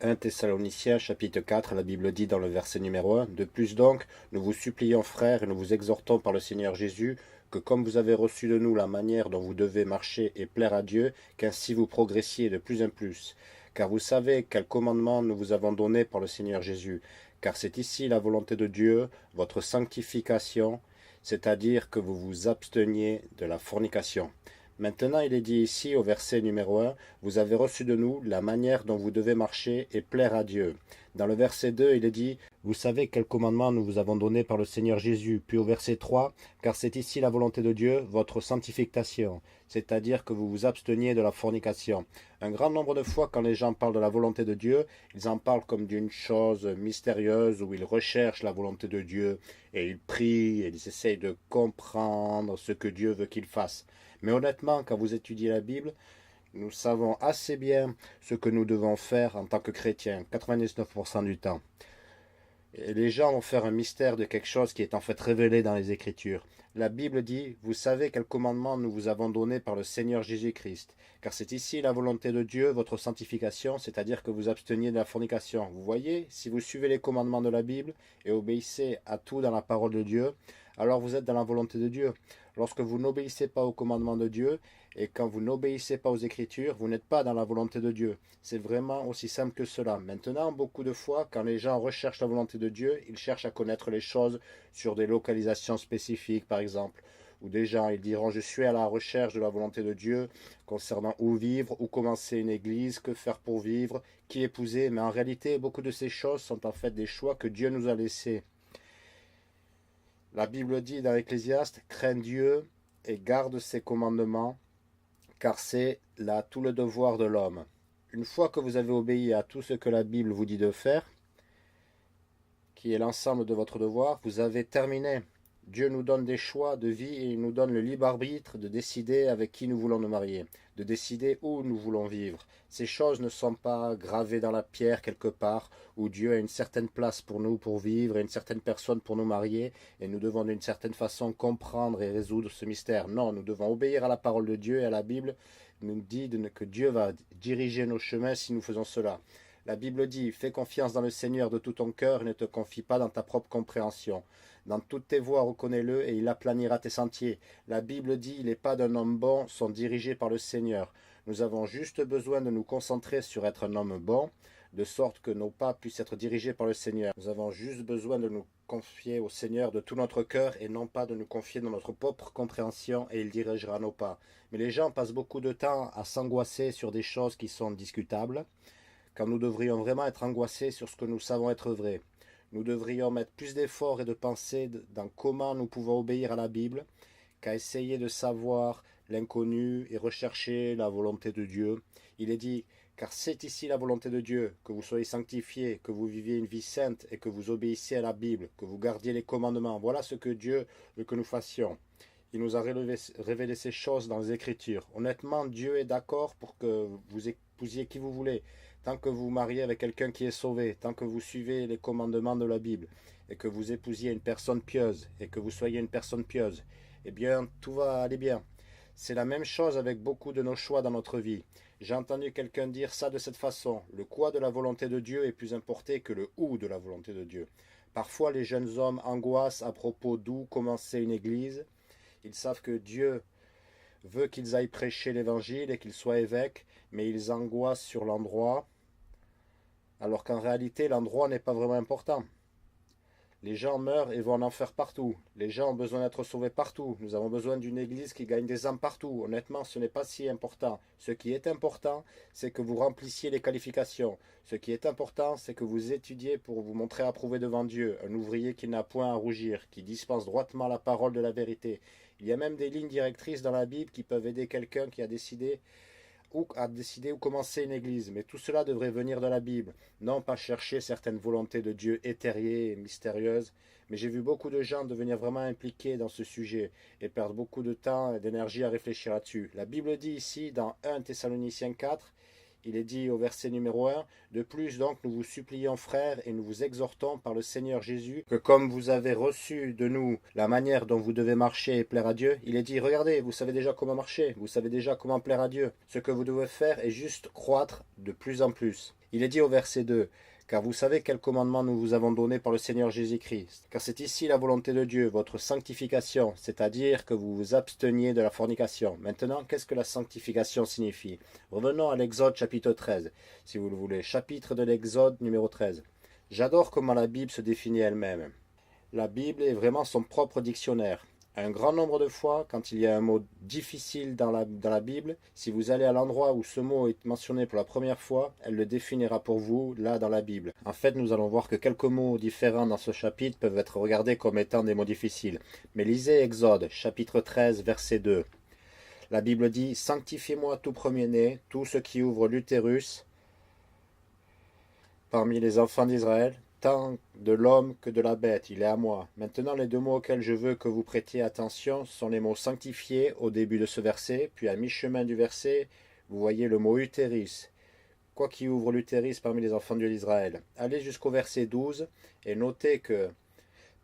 1 Thessaloniciens chapitre 4, la Bible dit dans le verset numéro 1, « De plus donc, nous vous supplions frères et nous vous exhortons par le Seigneur Jésus, que comme vous avez reçu de nous la manière dont vous devez marcher et plaire à Dieu, qu'ainsi vous progressiez de plus en plus. Car vous savez quel commandement nous vous avons donné par le Seigneur Jésus. Car c'est ici la volonté de Dieu, votre sanctification, c'est-à-dire que vous vous absteniez de la fornication. » Maintenant, il est dit ici au verset numéro 1, « Vous avez reçu de nous la manière dont vous devez marcher et plaire à Dieu. » Dans le verset 2, il est dit, « Vous savez quel commandement nous vous avons donné par le Seigneur Jésus. » Puis au verset 3, « Car c'est ici la volonté de Dieu, votre sanctification, c'est-à-dire que vous vous absteniez de la fornication. » Un grand nombre de fois, quand les gens parlent de la volonté de Dieu, ils en parlent comme d'une chose mystérieuse où ils recherchent la volonté de Dieu et ils prient et ils essayent de comprendre ce que Dieu veut qu'ils fassent. Mais honnêtement, quand vous étudiez la Bible, nous savons assez bien ce que nous devons faire en tant que chrétiens, 99% du temps. Et les gens vont faire un mystère de quelque chose qui est en fait révélé dans les Écritures. La Bible dit, « Vous savez quel commandement nous vous avons donné par le Seigneur Jésus-Christ. Car c'est ici la volonté de Dieu, votre sanctification, c'est-à-dire que vous absteniez de la fornication. » Vous voyez, si vous suivez les commandements de la Bible et obéissez à tout dans la parole de Dieu, alors vous êtes dans la volonté de Dieu. Lorsque vous n'obéissez pas aux commandements de Dieu et quand vous n'obéissez pas aux Écritures, vous n'êtes pas dans la volonté de Dieu. C'est vraiment aussi simple que cela. Maintenant, beaucoup de fois, quand les gens recherchent la volonté de Dieu, ils cherchent à connaître les choses sur des localisations spécifiques, par exemple. Ou des gens, ils diront, je suis à la recherche de la volonté de Dieu concernant où vivre, où commencer une église, que faire pour vivre, qui épouser. Mais en réalité, beaucoup de ces choses sont en fait des choix que Dieu nous a laissés. La Bible dit dans l'Ecclésiaste, « Crains Dieu et garde ses commandements, car c'est là tout le devoir de l'homme. » Une fois que vous avez obéi à tout ce que la Bible vous dit de faire, qui est l'ensemble de votre devoir, vous avez terminé. Dieu nous donne des choix de vie et il nous donne le libre arbitre de décider avec qui nous voulons nous marier, de décider où nous voulons vivre. Ces choses ne sont pas gravées dans la pierre quelque part où Dieu a une certaine place pour nous pour vivre et une certaine personne pour nous marier et nous devons d'une certaine façon comprendre et résoudre ce mystère. Non, nous devons obéir à la parole de Dieu et à la Bible nous dit que Dieu va diriger nos chemins si nous faisons cela. La Bible dit, fais confiance dans le Seigneur de tout ton cœur et ne te confie pas dans ta propre compréhension. Dans toutes tes voies, reconnais-le et il aplanira tes sentiers. La Bible dit, les pas d'un homme bon sont dirigés par le Seigneur. Nous avons juste besoin de nous concentrer sur être un homme bon, de sorte que nos pas puissent être dirigés par le Seigneur. Nous avons juste besoin de nous confier au Seigneur de tout notre cœur et non pas de nous confier dans notre propre compréhension et il dirigera nos pas. Mais les gens passent beaucoup de temps à s'angoisser sur des choses qui sont discutables, quand nous devrions vraiment être angoissés sur ce que nous savons être vrai. Nous devrions mettre plus d'efforts et de pensée dans comment nous pouvons obéir à la Bible qu'à essayer de savoir l'inconnu et rechercher la volonté de Dieu. Il est dit, car c'est ici la volonté de Dieu, que vous soyez sanctifiés, que vous viviez une vie sainte et que vous obéissiez à la Bible, que vous gardiez les commandements. Voilà ce que Dieu veut que nous fassions. Il nous a révélé ces choses dans les Écritures. Honnêtement, Dieu est d'accord pour que vous épousiez qui vous voulez. Tant que vous mariez avec quelqu'un qui est sauvé, tant que vous suivez les commandements de la Bible, et que vous épousiez une personne pieuse, et que vous soyez une personne pieuse, eh bien, tout va aller bien. C'est la même chose avec beaucoup de nos choix dans notre vie. J'ai entendu quelqu'un dire ça de cette façon. Le quoi de la volonté de Dieu est plus important que le où de la volonté de Dieu. Parfois, les jeunes hommes angoissent à propos d'où commencer une église. Ils savent que Dieu veut qu'ils aillent prêcher l'évangile et qu'ils soient évêques, mais ils angoissent sur l'endroit, alors qu'en réalité, l'endroit n'est pas vraiment important. Les gens meurent et vont en enfer partout. Les gens ont besoin d'être sauvés partout. Nous avons besoin d'une église qui gagne des âmes partout. Honnêtement, ce n'est pas si important. Ce qui est important, c'est que vous remplissiez les qualifications. Ce qui est important, c'est que vous étudiez pour vous montrer approuvé devant Dieu. Un ouvrier qui n'a point à rougir, qui dispense droitement la parole de la vérité. Il y a même des lignes directrices dans la Bible qui peuvent aider quelqu'un qui a décidé où commencer une église. Mais tout cela devrait venir de la Bible, non pas chercher certaines volontés de Dieu éthérées et mystérieuses. Mais j'ai vu beaucoup de gens devenir vraiment impliqués dans ce sujet et perdre beaucoup de temps et d'énergie à réfléchir là-dessus. La Bible dit ici, dans 1 Thessaloniciens 4, il est dit au verset numéro 1, « De plus donc nous vous supplions frères et nous vous exhortons par le Seigneur Jésus que comme vous avez reçu de nous la manière dont vous devez marcher et plaire à Dieu, il est dit, regardez, vous savez déjà comment marcher, vous savez déjà comment plaire à Dieu. Ce que vous devez faire est juste croître de plus en plus. » Il est dit au verset 2, car vous savez quel commandement nous vous avons donné par le Seigneur Jésus-Christ. Car c'est ici la volonté de Dieu, votre sanctification, c'est-à-dire que vous vous absteniez de la fornication. Maintenant, qu'est-ce que la sanctification signifie? Revenons à l'Exode chapitre 13, si vous le voulez. Chapitre de l'Exode numéro 13. J'adore comment la Bible se définit elle-même. La Bible est vraiment son propre dictionnaire. Un grand nombre de fois, quand il y a un mot difficile dans la Bible, si vous allez à l'endroit où ce mot est mentionné pour la première fois, elle le définira pour vous, là, dans la Bible. En fait, nous allons voir que quelques mots différents dans ce chapitre peuvent être regardés comme étant des mots difficiles. Mais lisez Exode, chapitre 13, verset 2. La Bible dit « Sanctifiez-moi tout premier-né, tout ce qui ouvre l'utérus parmi les enfants d'Israël, tant de l'homme que de la bête, il est à moi. » Maintenant, les deux mots auxquels je veux que vous prêtiez attention sont les mots sanctifiés au début de ce verset, puis à mi-chemin du verset, vous voyez le mot utéris. Quoi qui ouvre l'utéris parmi les enfants d'Israël. Allez jusqu'au verset 12 et notez que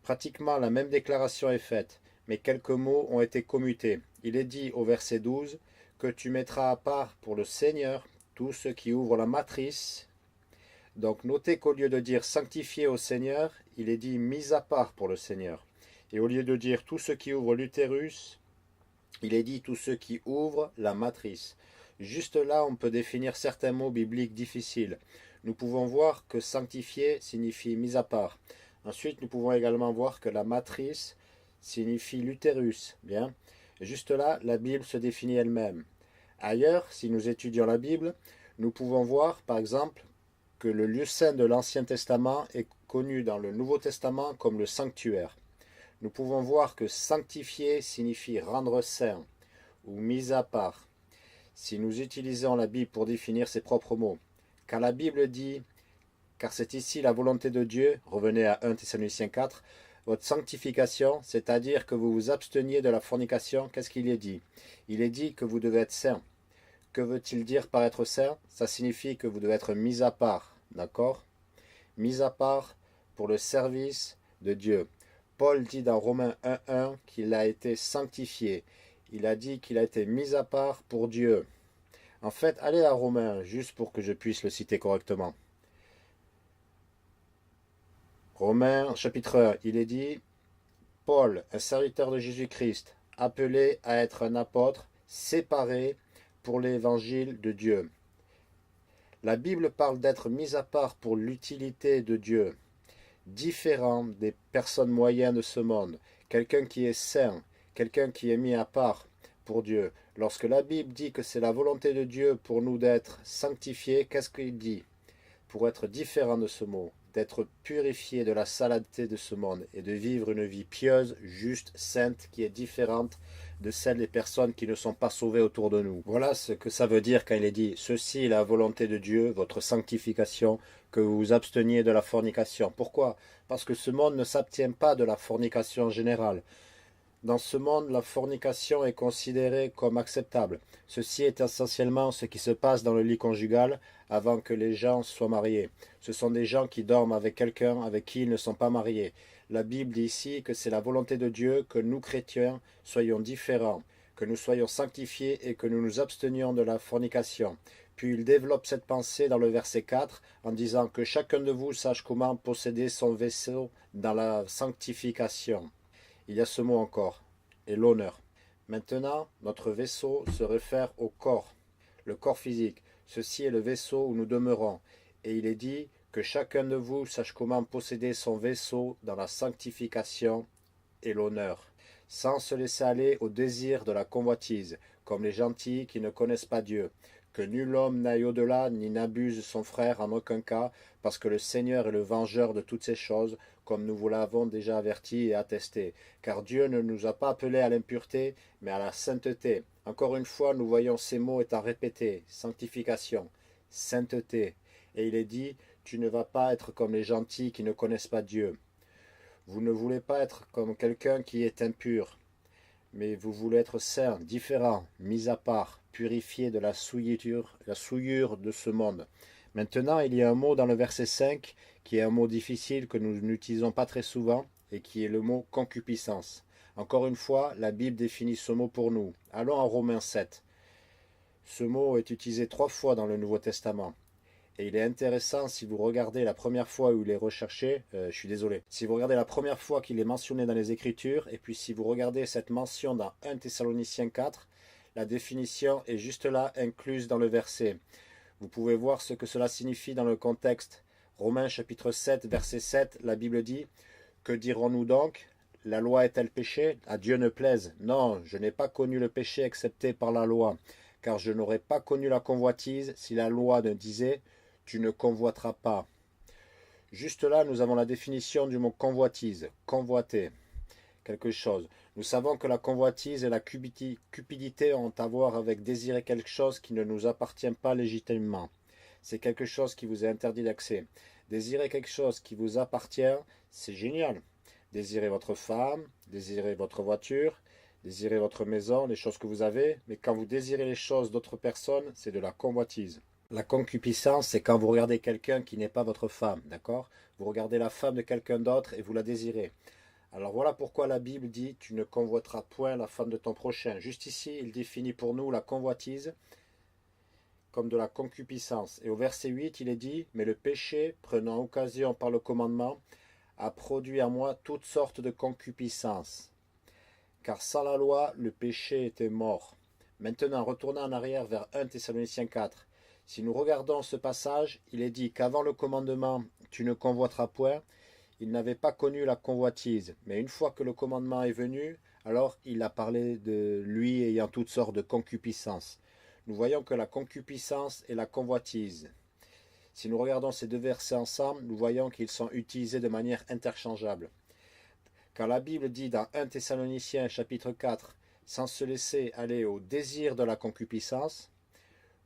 pratiquement la même déclaration est faite, mais quelques mots ont été commutés. Il est dit au verset 12 que tu mettras à part pour le Seigneur tout ce qui ouvre la matrice. Donc notez qu'au lieu de dire sanctifié au Seigneur, il est dit mis à part pour le Seigneur. Et au lieu de dire tout ce qui ouvre l'utérus, il est dit tout ce qui ouvre la matrice. Juste là, on peut définir certains mots bibliques difficiles. Nous pouvons voir que sanctifié signifie mis à part. Ensuite, nous pouvons également voir que la matrice signifie l'utérus. Bien. Juste là, la Bible se définit elle-même. Ailleurs, si nous étudions la Bible, nous pouvons voir, par exemple, que le lieu saint de l'Ancien Testament est connu dans le Nouveau Testament comme le sanctuaire. Nous pouvons voir que sanctifier signifie rendre saint ou mis à part. Si nous utilisons la Bible pour définir ses propres mots, quand la Bible dit « car c'est ici la volonté de Dieu », revenez à 1 Thessaloniciens 4, votre sanctification, c'est-à-dire que vous vous absteniez de la fornication, qu'est-ce qu'il est dit? Il est dit que vous devez être saint. Que veut-il dire par être saint? Ça signifie que vous devez être mis à part, d'accord? Mis à part pour le service de Dieu. Paul dit dans Romains 1.1 qu'il a été sanctifié. Il a dit qu'il a été mis à part pour Dieu. En fait, allez à Romains, juste pour que je puisse le citer correctement. Romains chapitre 1, il est dit « Paul, un serviteur de Jésus-Christ, appelé à être un apôtre, séparé pour l'évangile de Dieu. » La Bible parle d'être mis à part pour l'utilité de Dieu, différent des personnes moyennes de ce monde, quelqu'un qui est saint, quelqu'un qui est mis à part pour Dieu. Lorsque la Bible dit que c'est la volonté de Dieu pour nous d'être sanctifiés, qu'est-ce qu'il dit? Pour être différent de ce mot, d'être purifié de la saleté de ce monde et de vivre une vie pieuse, juste, sainte, qui est différente de celle des personnes qui ne sont pas sauvées autour de nous. Voilà ce que ça veut dire quand il est dit « Ceci est la volonté de Dieu, votre sanctification, que vous vous absteniez de la fornication. » Pourquoi? Parce que ce monde ne s'abstient pas de la fornication générale. Dans ce monde, la fornication est considérée comme acceptable. Ceci est essentiellement ce qui se passe dans le lit conjugal avant que les gens soient mariés. Ce sont des gens qui dorment avec quelqu'un avec qui ils ne sont pas mariés. La Bible dit ici que c'est la volonté de Dieu que nous, chrétiens, soyons différents, que nous soyons sanctifiés et que nous nous abstenions de la fornication. Puis il développe cette pensée dans le verset 4 en disant que chacun de vous sache comment posséder son vaisseau dans la sanctification. Il y a ce mot encore, et l'honneur. Maintenant, notre vaisseau se réfère au corps, le corps physique. Ceci est le vaisseau où nous demeurons. Et il est dit que chacun de vous sache comment posséder son vaisseau dans la sanctification et l'honneur, sans se laisser aller au désir de la convoitise, comme les gentils qui ne connaissent pas Dieu. Que nul homme n'aille au-delà, ni n'abuse son frère en aucun cas, parce que le Seigneur est le vengeur de toutes ces choses, comme nous vous l'avons déjà averti et attesté. Car Dieu ne nous a pas appelés à l'impureté, mais à la sainteté. Encore une fois, nous voyons ces mots étant répétés. Sanctification, sainteté. Et il est dit, tu ne vas pas être comme les gentils qui ne connaissent pas Dieu. Vous ne voulez pas être comme quelqu'un qui est impur, mais vous voulez être saint, différent, mis à part, purifié de la souillure de ce monde. Maintenant, il y a un mot dans le verset 5 qui est un mot difficile que nous n'utilisons pas très souvent et qui est le mot concupiscence. Encore une fois, la Bible définit ce mot pour nous. Allons en Romains 7. Ce mot est utilisé 3 fois dans le Nouveau Testament. Et il est intéressant, si vous regardez la première fois où il est recherché, je suis désolé, si vous regardez la première fois qu'il est mentionné dans les Écritures, et puis si vous regardez cette mention dans 1 Thessaloniciens 4, la définition est juste là, incluse dans le verset. Vous pouvez voir ce que cela signifie dans le contexte. Romains chapitre 7, verset 7, la Bible dit « Que dirons-nous donc ? La loi est-elle péché ? À Dieu ne plaise. Non, je n'ai pas connu le péché excepté par la loi, car je n'aurais pas connu la convoitise si la loi ne disait « Tu ne convoiteras pas ». Juste là, nous avons la définition du mot convoitise, convoiter quelque chose. Nous savons que la convoitise et la cupidité ont à voir avec désirer quelque chose qui ne nous appartient pas légitimement. C'est quelque chose qui vous est interdit d'accès. Désirer quelque chose qui vous appartient, c'est génial. Désirez votre femme, désirez votre voiture, désirez votre maison, les choses que vous avez, mais quand vous désirez les choses d'autres personnes, c'est de la convoitise. La concupiscence, c'est quand vous regardez quelqu'un qui n'est pas votre femme, d'accord? Vous regardez la femme de quelqu'un d'autre et vous la désirez. Alors voilà pourquoi la Bible dit « Tu ne convoiteras point la femme de ton prochain ». Juste ici, il définit pour nous la convoitise comme de la concupiscence. Et au verset 8, il est dit « Mais le péché, prenant occasion par le commandement, a produit à moi toutes sortes de concupiscence. Car sans la loi, le péché était mort. » Maintenant, retournons en arrière vers 1 Thessaloniciens 4. Si nous regardons ce passage, il est dit qu'avant le commandement « Tu ne convoiteras point », il n'avait pas connu la convoitise. Mais une fois que le commandement est venu, alors il a parlé de lui ayant toutes sortes de concupiscence. Nous voyons que la concupiscence et la convoitise, si nous regardons ces deux versets ensemble, nous voyons qu'ils sont utilisés de manière interchangeable. Quand la Bible dit dans 1 Thessaloniciens chapitre 4, sans se laisser aller au désir de la concupiscence,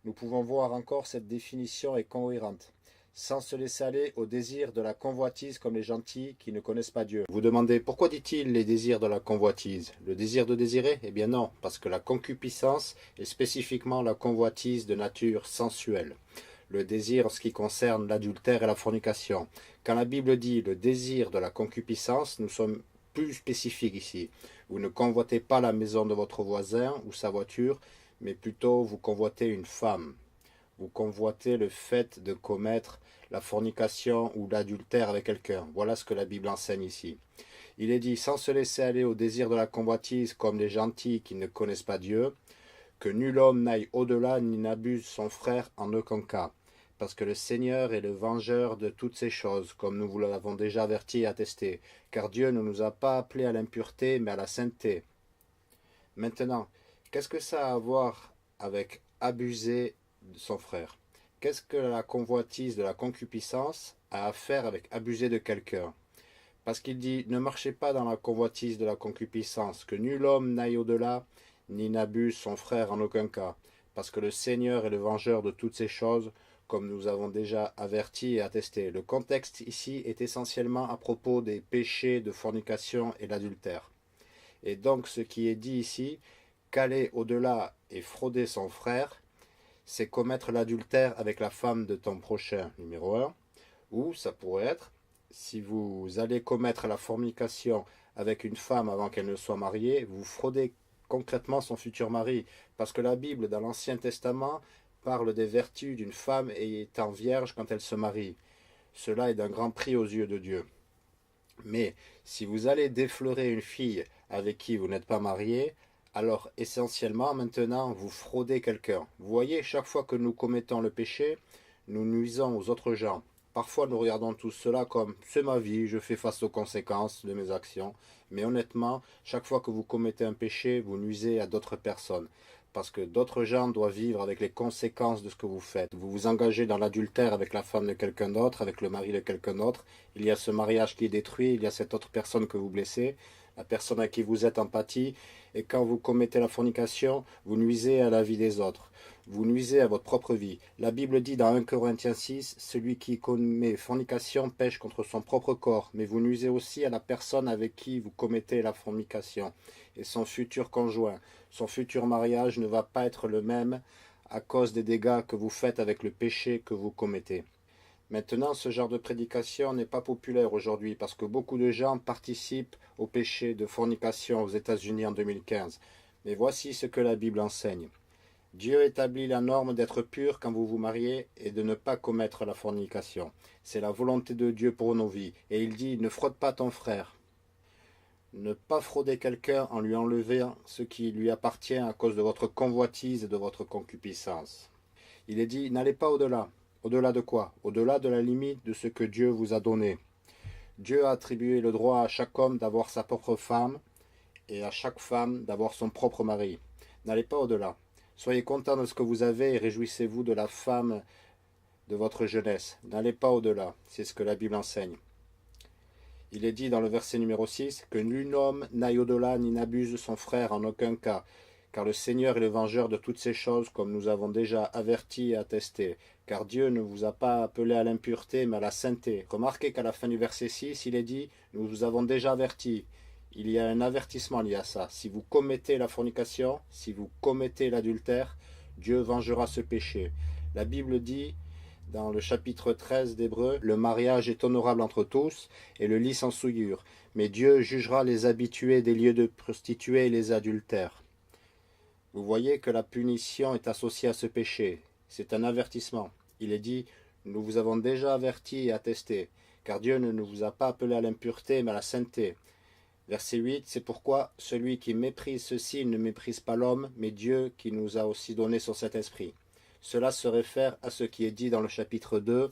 nous pouvons voir encore cette définition est cohérente. Sans se laisser aller au désir de la convoitise comme les gentils qui ne connaissent pas Dieu. Vous demandez pourquoi dit-il les désirs de la convoitise? Le désir de désirer? Eh bien non, parce que la concupiscence est spécifiquement la convoitise de nature sensuelle. Le désir en ce qui concerne l'adultère et la fornication. Quand la Bible dit le désir de la concupiscence, nous sommes plus spécifiques ici. Vous ne convoitez pas la maison de votre voisin ou sa voiture, mais plutôt vous convoitez une femme. Vous convoitez le fait de commettre la fornication ou l'adultère avec quelqu'un. Voilà ce que la Bible enseigne ici. Il est dit, sans se laisser aller au désir de la convoitise comme les gentils qui ne connaissent pas Dieu, que nul homme n'aille au-delà ni n'abuse son frère en aucun cas, parce que le Seigneur est le vengeur de toutes ces choses, comme nous vous l'avons déjà averti et attesté, car Dieu ne nous a pas appelés à l'impureté, mais à la sainteté. Maintenant, qu'est-ce que ça a à voir avec abuser de son frère? Qu'est-ce que la convoitise de la concupiscence a à faire avec abuser de quelqu'un? Parce qu'il dit, ne marchez pas dans la convoitise de la concupiscence, que nul homme n'aille au-delà, ni n'abuse son frère en aucun cas, parce que le Seigneur est le vengeur de toutes ces choses, comme nous avons déjà averti et attesté. Le contexte ici est essentiellement à propos des péchés de fornication et l'adultère. Et donc ce qui est dit ici, qu'aller au-delà et frauder son frère, c'est commettre l'adultère avec la femme de ton prochain, numéro 1, ou ça pourrait être, si vous allez commettre la fornication avec une femme avant qu'elle ne soit mariée, vous fraudez concrètement son futur mari, parce que la Bible dans l'Ancien Testament parle des vertus d'une femme étant vierge quand elle se marie. Cela est d'un grand prix aux yeux de Dieu. Mais si vous allez déflorer une fille avec qui vous n'êtes pas marié, alors essentiellement maintenant vous fraudez quelqu'un. Vous voyez, chaque fois que nous commettons le péché, nous nuisons aux autres gens. Parfois nous regardons tout cela comme c'est ma vie, je fais face aux conséquences de mes actions. Mais honnêtement, chaque fois que vous commettez un péché, vous nuisez à d'autres personnes. Parce que d'autres gens doivent vivre avec les conséquences de ce que vous faites. Vous vous engagez dans l'adultère avec la femme de quelqu'un d'autre, avec le mari de quelqu'un d'autre. Il y a ce mariage qui est détruit, il y a cette autre personne que vous blessez, la personne à qui vous êtes empathie. Et quand vous commettez la fornication, vous nuisez à la vie des autres. Vous nuisez à votre propre vie. La Bible dit dans 1 Corinthiens 6, celui qui commet fornication pêche contre son propre corps, mais vous nuisez aussi à la personne avec qui vous commettez la fornication et son futur conjoint. Son futur mariage ne va pas être le même à cause des dégâts que vous faites avec le péché que vous commettez. Maintenant, ce genre de prédication n'est pas populaire aujourd'hui parce que beaucoup de gens participent au péché de fornication aux États-Unis en 2015. Mais voici ce que la Bible enseigne. Dieu établit la norme d'être pur quand vous vous mariez et de ne pas commettre la fornication. C'est la volonté de Dieu pour nos vies. Et il dit, ne fraude pas ton frère. Ne pas frauder quelqu'un en lui enlevant ce qui lui appartient à cause de votre convoitise et de votre concupiscence. Il est dit, n'allez pas au-delà. Au-delà de quoi? Au-delà de la limite de ce que Dieu vous a donné. Dieu a attribué le droit à chaque homme d'avoir sa propre femme et à chaque femme d'avoir son propre mari. N'allez pas au-delà. Soyez content de ce que vous avez et réjouissez-vous de la femme de votre jeunesse. N'allez pas au-delà. C'est ce que la Bible enseigne. Il est dit dans le verset numéro 6 que nul homme n'aille au-delà ni n'abuse son frère en aucun cas, car le Seigneur est le vengeur de toutes ces choses, comme nous avons déjà averti et attesté. Car Dieu ne vous a pas appelé à l'impureté, mais à la sainteté. Remarquez qu'à la fin du verset 6, il est dit « Nous vous avons déjà averti ». Il y a un avertissement lié à ça. Si vous commettez la fornication, si vous commettez l'adultère, Dieu vengera ce péché. La Bible dit dans le chapitre 13 d'Hébreux, le mariage est honorable entre tous et le lit sans souillure. Mais Dieu jugera les habitués des lieux de prostituées et les adultères. Vous voyez que la punition est associée à ce péché. C'est un avertissement. Il est dit, nous vous avons déjà averti et attesté, car Dieu ne vous a pas appelé à l'impureté, mais à la sainteté. Verset 8, c'est pourquoi celui qui méprise ceci ne méprise pas l'homme, mais Dieu qui nous a aussi donné son Saint-Esprit. Cela se réfère à ce qui est dit dans le chapitre 2,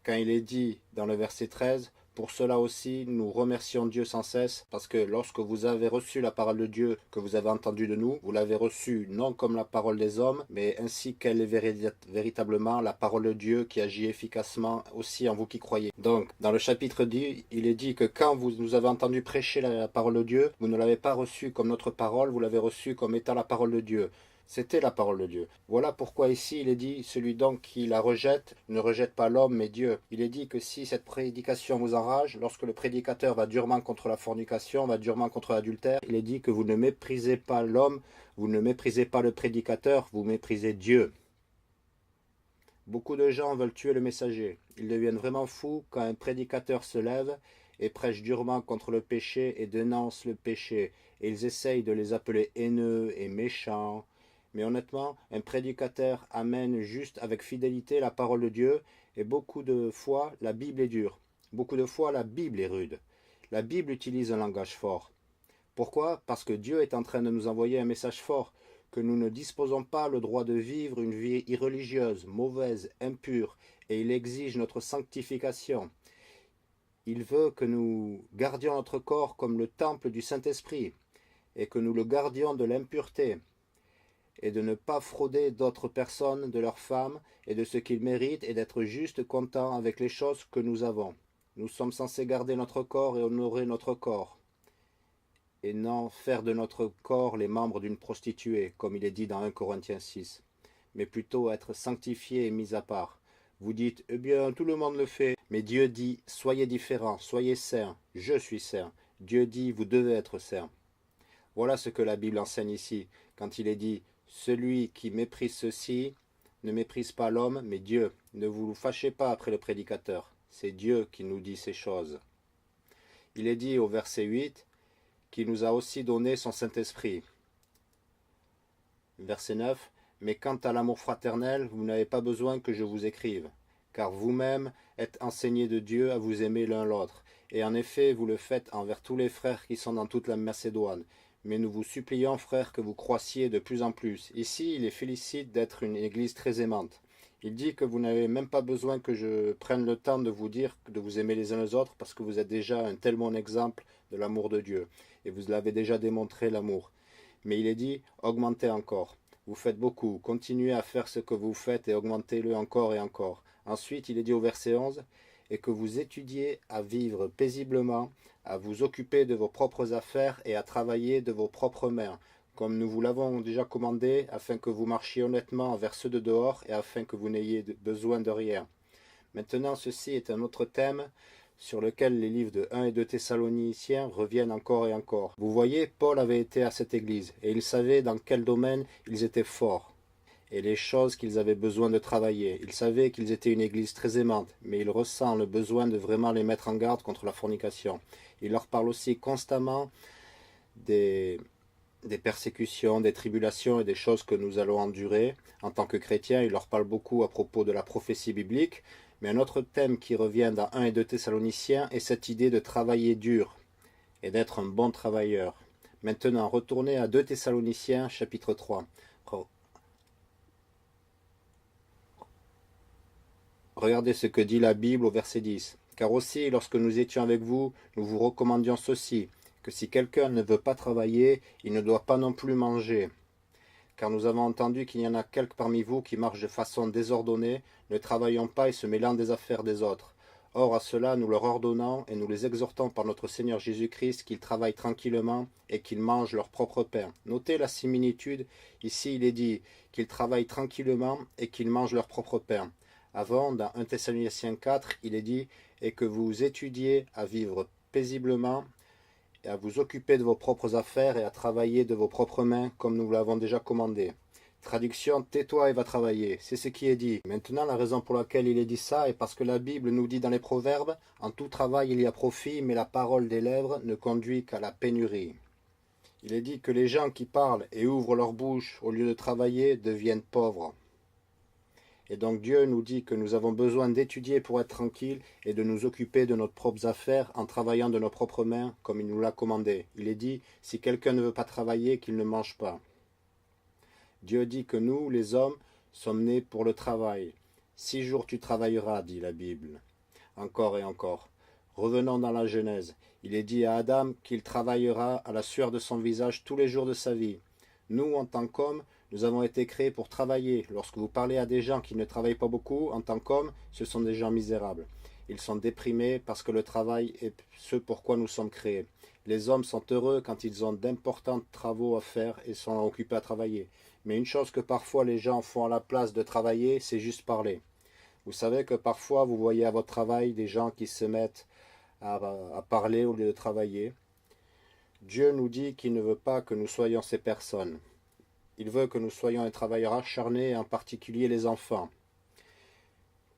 quand il est dit dans le verset 13, pour cela aussi, nous remercions Dieu sans cesse, parce que lorsque vous avez reçu la parole de Dieu que vous avez entendue de nous, vous l'avez reçue non comme la parole des hommes, mais ainsi qu'elle est véritablement la parole de Dieu qui agit efficacement aussi en vous qui croyez. Donc, dans le chapitre 10, il est dit que quand vous nous avez entendu prêcher la parole de Dieu, vous ne l'avez pas reçue comme notre parole, vous l'avez reçue comme étant la parole de Dieu. C'était la parole de Dieu. Voilà pourquoi ici il est dit, celui donc qui la rejette, ne rejette pas l'homme mais Dieu. Il est dit que si cette prédication vous enrage, lorsque le prédicateur va durement contre la fornication, va durement contre l'adultère, il est dit que vous ne méprisez pas l'homme, vous ne méprisez pas le prédicateur, vous méprisez Dieu. Beaucoup de gens veulent tuer le messager. Ils deviennent vraiment fous quand un prédicateur se lève et prêche durement contre le péché et dénonce le péché. Et ils essayent de les appeler haineux et méchants. Mais honnêtement, un prédicateur amène juste avec fidélité la parole de Dieu, et beaucoup de fois, la Bible est dure. Beaucoup de fois, la Bible est rude. La Bible utilise un langage fort. Pourquoi? Parce que Dieu est en train de nous envoyer un message fort, que nous ne disposons pas le droit de vivre une vie irreligieuse, mauvaise, impure, et il exige notre sanctification. Il veut que nous gardions notre corps comme le temple du Saint-Esprit, et que nous le gardions de l'impureté, et de ne pas frauder d'autres personnes, de leurs femmes, et de ce qu'ils méritent, et d'être juste contents avec les choses que nous avons. Nous sommes censés garder notre corps et honorer notre corps, et non faire de notre corps les membres d'une prostituée, comme il est dit dans 1 Corinthiens 6, mais plutôt être sanctifiés et mis à part. Vous dites, eh bien, tout le monde le fait, mais Dieu dit, soyez différents, soyez saints, je suis saint. Dieu dit, vous devez être saints. Voilà ce que la Bible enseigne ici, quand il est dit, celui qui méprise ceci ne méprise pas l'homme, mais Dieu. Ne vous fâchez pas après le prédicateur, c'est Dieu qui nous dit ces choses. Il est dit au verset 8, qui nous a aussi donné son Saint-Esprit. Verset 9, mais quant à l'amour fraternel, vous n'avez pas besoin que je vous écrive, car vous-même êtes enseignés de Dieu à vous aimer l'un l'autre. Et en effet, vous le faites envers tous les frères qui sont dans toute la Macédoine. Mais nous vous supplions, frères, que vous croissiez de plus en plus. Ici, il les félicite d'être une église très aimante. Il dit que vous n'avez même pas besoin que je prenne le temps de vous dire de vous aimer les uns les autres, parce que vous êtes déjà un tel bon exemple de l'amour de Dieu. Et vous l'avez déjà démontré, l'amour. Mais il est dit, augmentez encore. Vous faites beaucoup, continuez à faire ce que vous faites et augmentez-le encore et encore. Ensuite, il est dit au verset 11, et que vous étudiez à vivre paisiblement, à vous occuper de vos propres affaires et à travailler de vos propres mains, comme nous vous l'avons déjà commandé, afin que vous marchiez honnêtement envers ceux de dehors et afin que vous n'ayez besoin de rien. Maintenant, ceci est un autre thème sur lequel les livres de 1 et 2 Thessaloniciens reviennent encore et encore. Vous voyez, Paul avait été à cette église et il savait dans quel domaine ils étaient forts et les choses qu'ils avaient besoin de travailler. Il savait qu'ils étaient une église très aimante, mais il ressent le besoin de vraiment les mettre en garde contre la fornication. Il leur parle aussi constamment des des persécutions, des tribulations et des choses que nous allons endurer. En tant que chrétiens, il leur parle beaucoup à propos de la prophétie biblique. Mais un autre thème qui revient dans 1 et 2 Thessaloniciens est cette idée de travailler dur et d'être un bon travailleur. Maintenant, retournez à 2 Thessaloniciens chapitre 3. Regardez ce que dit la Bible au verset 10. Car aussi, lorsque nous étions avec vous, nous vous recommandions ceci, que si quelqu'un ne veut pas travailler, il ne doit pas non plus manger. Car nous avons entendu qu'il y en a quelques parmi vous qui marchent de façon désordonnée, ne travaillant pas et se mêlant des affaires des autres. Or à cela nous leur ordonnons et nous les exhortons par notre Seigneur Jésus-Christ qu'ils travaillent tranquillement et qu'ils mangent leur propre pain. Notez la similitude, ici il est dit qu'ils travaillent tranquillement et qu'ils mangent leur propre pain. Avant, dans 1 Thessaloniciens 4, il est dit « Et que vous étudiez à vivre paisiblement et à vous occuper de vos propres affaires et à travailler de vos propres mains, comme nous l'avons déjà commandé. » Traduction, tais-toi et va travailler. C'est ce qui est dit. Maintenant, la raison pour laquelle il est dit ça est parce que la Bible nous dit dans les Proverbes, en tout travail il y a profit, mais la parole des lèvres ne conduit qu'à la pénurie. Il est dit que les gens qui parlent et ouvrent leur bouche au lieu de travailler deviennent pauvres. Et donc Dieu nous dit que nous avons besoin d'étudier pour être tranquilles et de nous occuper de nos propres affaires en travaillant de nos propres mains comme il nous l'a commandé. Il est dit, si quelqu'un ne veut pas travailler, qu'il ne mange pas. Dieu dit que nous, les hommes, sommes nés pour le travail. 6 jours tu travailleras, dit la Bible. Encore et encore. Revenons dans la Genèse. Il est dit à Adam qu'il travaillera à la sueur de son visage tous les jours de sa vie. Nous, en tant qu'hommes, nous avons été créés pour travailler. Lorsque vous parlez à des gens qui ne travaillent pas beaucoup, en tant qu'hommes, ce sont des gens misérables. Ils sont déprimés parce que le travail est ce pourquoi nous sommes créés. Les hommes sont heureux quand ils ont d'importants travaux à faire et sont occupés à travailler. Mais une chose que parfois les gens font à la place de travailler, c'est juste parler. Vous savez que parfois vous voyez à votre travail des gens qui se mettent à parler au lieu de travailler. Dieu nous dit qu'il ne veut pas que nous soyons ces personnes. Il veut que nous soyons des travailleurs acharnés, en particulier les enfants.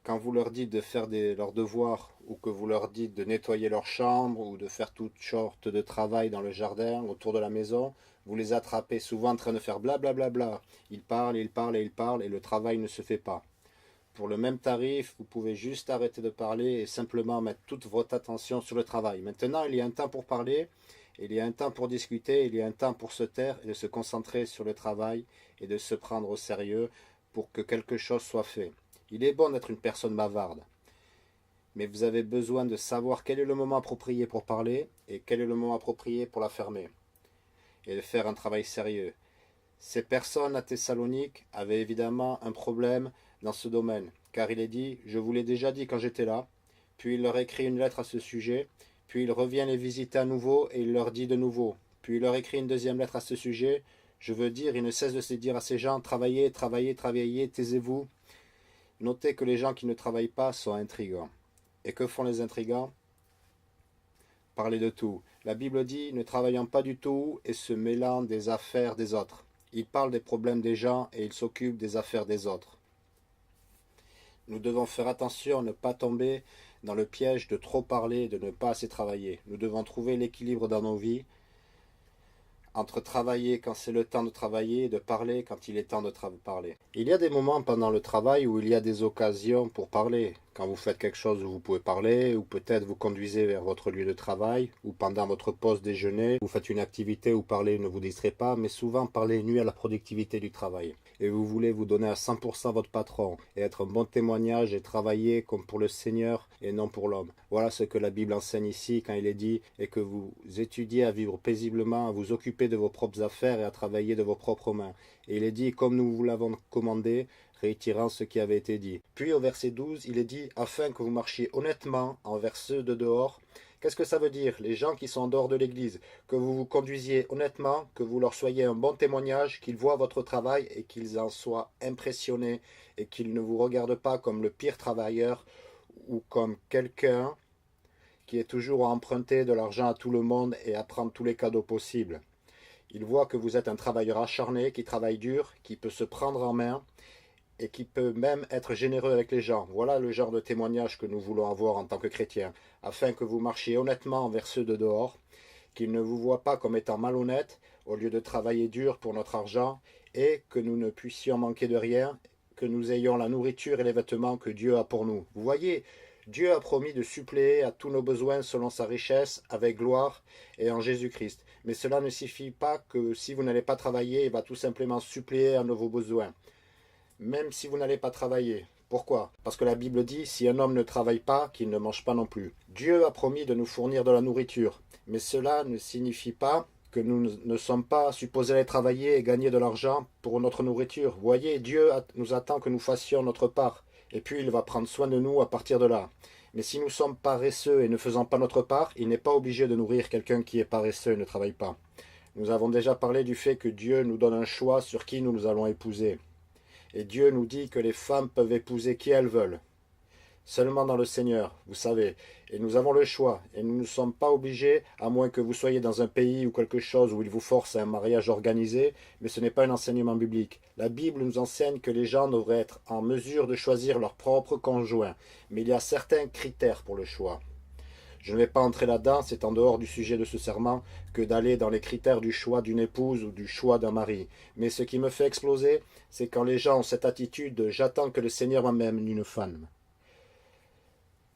Quand vous leur dites de faire leurs devoirs, ou que vous leur dites de nettoyer leur chambre, ou de faire toutes sortes de travail dans le jardin, autour de la maison, vous les attrapez souvent en train de faire blablabla. Bla bla bla. Ils parlent, ils parlent et ils parlent, et le travail ne se fait pas. Pour le même tarif, vous pouvez juste arrêter de parler et simplement mettre toute votre attention sur le travail. Maintenant, il y a un temps pour parler, il y a un temps pour discuter, il y a un temps pour se taire et de se concentrer sur le travail et de se prendre au sérieux pour que quelque chose soit fait. Il est bon d'être une personne bavarde, mais vous avez besoin de savoir quel est le moment approprié pour parler et quel est le moment approprié pour la fermer et de faire un travail sérieux. Ces personnes à Thessalonique avaient évidemment un problème dans ce domaine, car il est dit « Je vous l'ai déjà dit quand j'étais là », puis il leur écrit une lettre à ce sujet, puis il revient les visiter à nouveau et il leur dit de nouveau. Puis il leur écrit une deuxième lettre à ce sujet. Je veux dire, il ne cesse de se dire à ces gens, travaillez, travaillez, travaillez, taisez-vous. Notez que les gens qui ne travaillent pas sont intrigants. Et que font les intrigants? Parler de tout. La Bible dit, ne travaillant pas du tout et se mêlant des affaires des autres. Ils parlent des problèmes des gens et ils s'occupent des affaires des autres. Nous devons faire attention à ne pas tomber dans le piège de trop parler et de ne pas assez travailler. Nous devons trouver l'équilibre dans nos vies entre travailler quand c'est le temps de travailler et de parler quand il est temps de parler. Il y a des moments pendant le travail où il y a des occasions pour parler. Quand vous faites quelque chose où vous pouvez parler, ou peut-être vous conduisez vers votre lieu de travail, ou pendant votre pause déjeuner, vous faites une activité où parler ne vous distrait pas, mais souvent parler nuit à la productivité du travail. Et vous voulez vous donner à 100% à votre patron, et être un bon témoignage et travailler comme pour le Seigneur et non pour l'homme. Voilà ce que la Bible enseigne ici quand il est dit « Et que vous étudiez à vivre paisiblement, à vous occuper de vos propres affaires et à travailler de vos propres mains. » Et il est dit « Comme nous vous l'avons commandé », réitérant ce qui avait été dit. Puis au verset 12, il est dit « Afin que vous marchiez honnêtement envers ceux de dehors ». Qu'est-ce que ça veut dire? Les gens qui sont en dehors de l'église, que vous vous conduisiez honnêtement, que vous leur soyez un bon témoignage, qu'ils voient votre travail et qu'ils en soient impressionnés et qu'ils ne vous regardent pas comme le pire travailleur ou comme quelqu'un qui est toujours à emprunter de l'argent à tout le monde et à prendre tous les cadeaux possibles. Ils voient que vous êtes un travailleur acharné, qui travaille dur, qui peut se prendre en main et qui peut même être généreux avec les gens. Voilà le genre de témoignage que nous voulons avoir en tant que chrétiens, afin que vous marchiez honnêtement envers ceux de dehors, qu'il ne vous voie pas comme étant malhonnêtes, au lieu de travailler dur pour notre argent, et que nous ne puissions manquer de rien, que nous ayons la nourriture et les vêtements que Dieu a pour nous. Vous voyez, Dieu a promis de suppléer à tous nos besoins selon sa richesse, avec gloire et en Jésus-Christ. Mais cela ne signifie pas que si vous n'allez pas travailler, il va tout simplement suppléer à vos besoins. Même si vous n'allez pas travailler. Pourquoi? Parce que la Bible dit, si un homme ne travaille pas, qu'il ne mange pas non plus. Dieu a promis de nous fournir de la nourriture. Mais cela ne signifie pas que nous ne sommes pas supposés aller travailler et gagner de l'argent pour notre nourriture. Vous voyez, Dieu nous attend que nous fassions notre part. Et puis il va prendre soin de nous à partir de là. Mais si nous sommes paresseux et ne faisons pas notre part, il n'est pas obligé de nourrir quelqu'un qui est paresseux et ne travaille pas. Nous avons déjà parlé du fait que Dieu nous donne un choix sur qui nous allons épouser. Et Dieu nous dit que les femmes peuvent épouser qui elles veulent. Seulement dans le Seigneur, vous savez. Et nous avons le choix. Et nous ne sommes pas obligés, à moins que vous soyez dans un pays ou quelque chose où il vous force à un mariage organisé, mais ce n'est pas un enseignement biblique. La Bible nous enseigne que les gens devraient être en mesure de choisir leur propre conjoint. Mais il y a certains critères pour le choix. Je ne vais pas entrer là-dedans, c'est en dehors du sujet de ce serment que d'aller dans les critères du choix d'une épouse ou du choix d'un mari. Mais ce qui me fait exploser, c'est quand les gens ont cette attitude de « j'attends que le Seigneur m'amène une femme ».